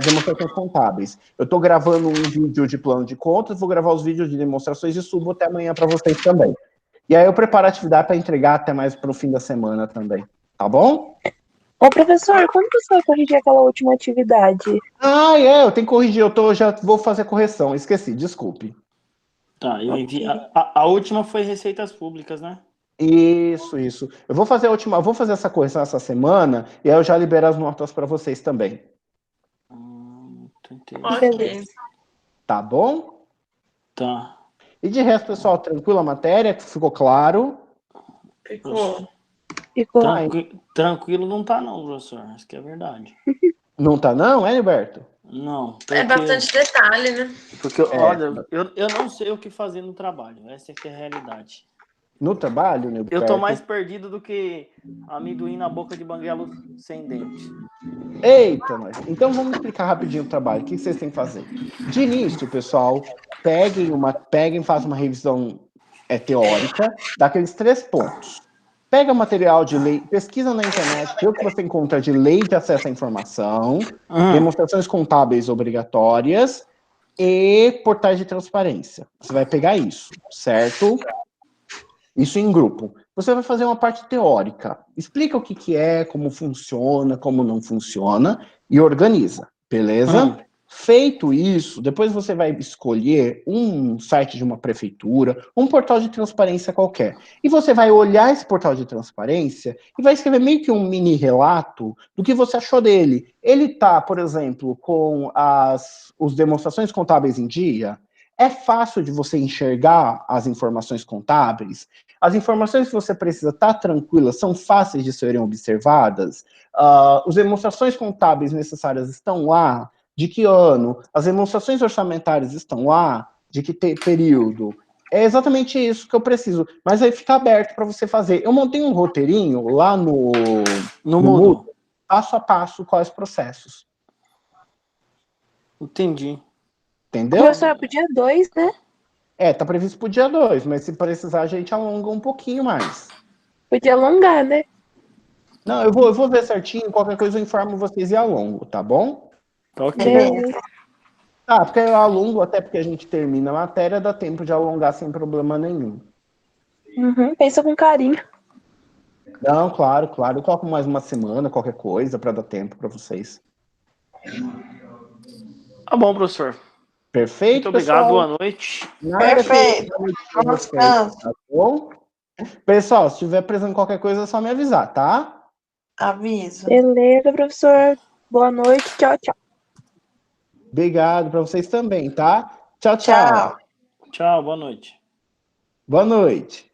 demonstrações contábeis. Eu estou gravando um vídeo de plano de contas, vou gravar os vídeos de demonstrações e subo até amanhã para vocês também. E aí eu preparo a atividade para entregar até mais para o fim da semana também. Tá bom? Ô, professor, como que você vai corrigir aquela última atividade? Eu tenho que corrigir, já vou fazer a correção, esqueci, desculpe. Tá, eu enviei. A última foi receitas públicas, né? Isso. Eu vou fazer essa correção essa semana e aí eu já libero as notas para vocês também. Ok. Tá bom? Tá. E de resto, pessoal, tranquila a matéria? Ficou claro? Ficou. Tranquilo não tá, não, professor. Isso que é verdade. Não tá, não, Heriberto? Não. É bastante detalhe, né? Porque, olha, eu não sei o que fazer no trabalho. Essa é que é a realidade. No trabalho, Heriberto? Eu tô mais perdido do que amendoim na boca de banguelo sem dente. Eita, nós. Então vamos explicar rapidinho o trabalho. O que vocês têm que fazer? De início, pessoal, façam uma revisão teórica daqueles 3 pontos. Pega material de lei, pesquisa na internet, vê o que você encontra de lei de acesso à informação, demonstrações contábeis obrigatórias e portais de transparência. Você vai pegar isso, certo? Isso em grupo. Você vai fazer uma parte teórica. Explica o que é, como funciona, como não funciona e organiza, beleza? Feito isso, depois você vai escolher um site de uma prefeitura, um portal de transparência qualquer. E você vai olhar esse portal de transparência e vai escrever meio que um mini relato do que você achou dele. Ele tá, por exemplo, com os demonstrações contábeis em dia? É fácil de você enxergar as informações contábeis? As informações que você precisa estar tranquila são fáceis de serem observadas? As demonstrações contábeis necessárias estão lá? De que ano? As demonstrações orçamentárias estão lá? De que período? É exatamente isso que eu preciso. Mas aí fica aberto para você fazer. Eu montei um roteirinho lá no Moodle, passo a passo, quais processos. Entendi. Entendeu? Professor, pro dia 2, né? Tá previsto pro dia 2, mas se precisar a gente alonga um pouquinho mais. Podia alongar, né? Não, eu vou ver certinho, qualquer coisa eu informo vocês e alongo, tá bom? Ok. Beleza. Porque eu alongo até porque a gente termina a matéria, dá tempo de alongar sem problema nenhum. Pensa com carinho. Não, claro. Eu coloco mais uma semana, qualquer coisa, para dar tempo para vocês. Tá bom, professor. Perfeito, muito obrigado, pessoal. boa noite. Perfeito. Tá bom? Pessoal, se estiver precisando de qualquer coisa, é só me avisar, tá? Aviso. Beleza, professor. Boa noite. Tchau, tchau. Obrigado para vocês também, tá? Tchau. Tchau. Tchau, boa noite. Boa noite.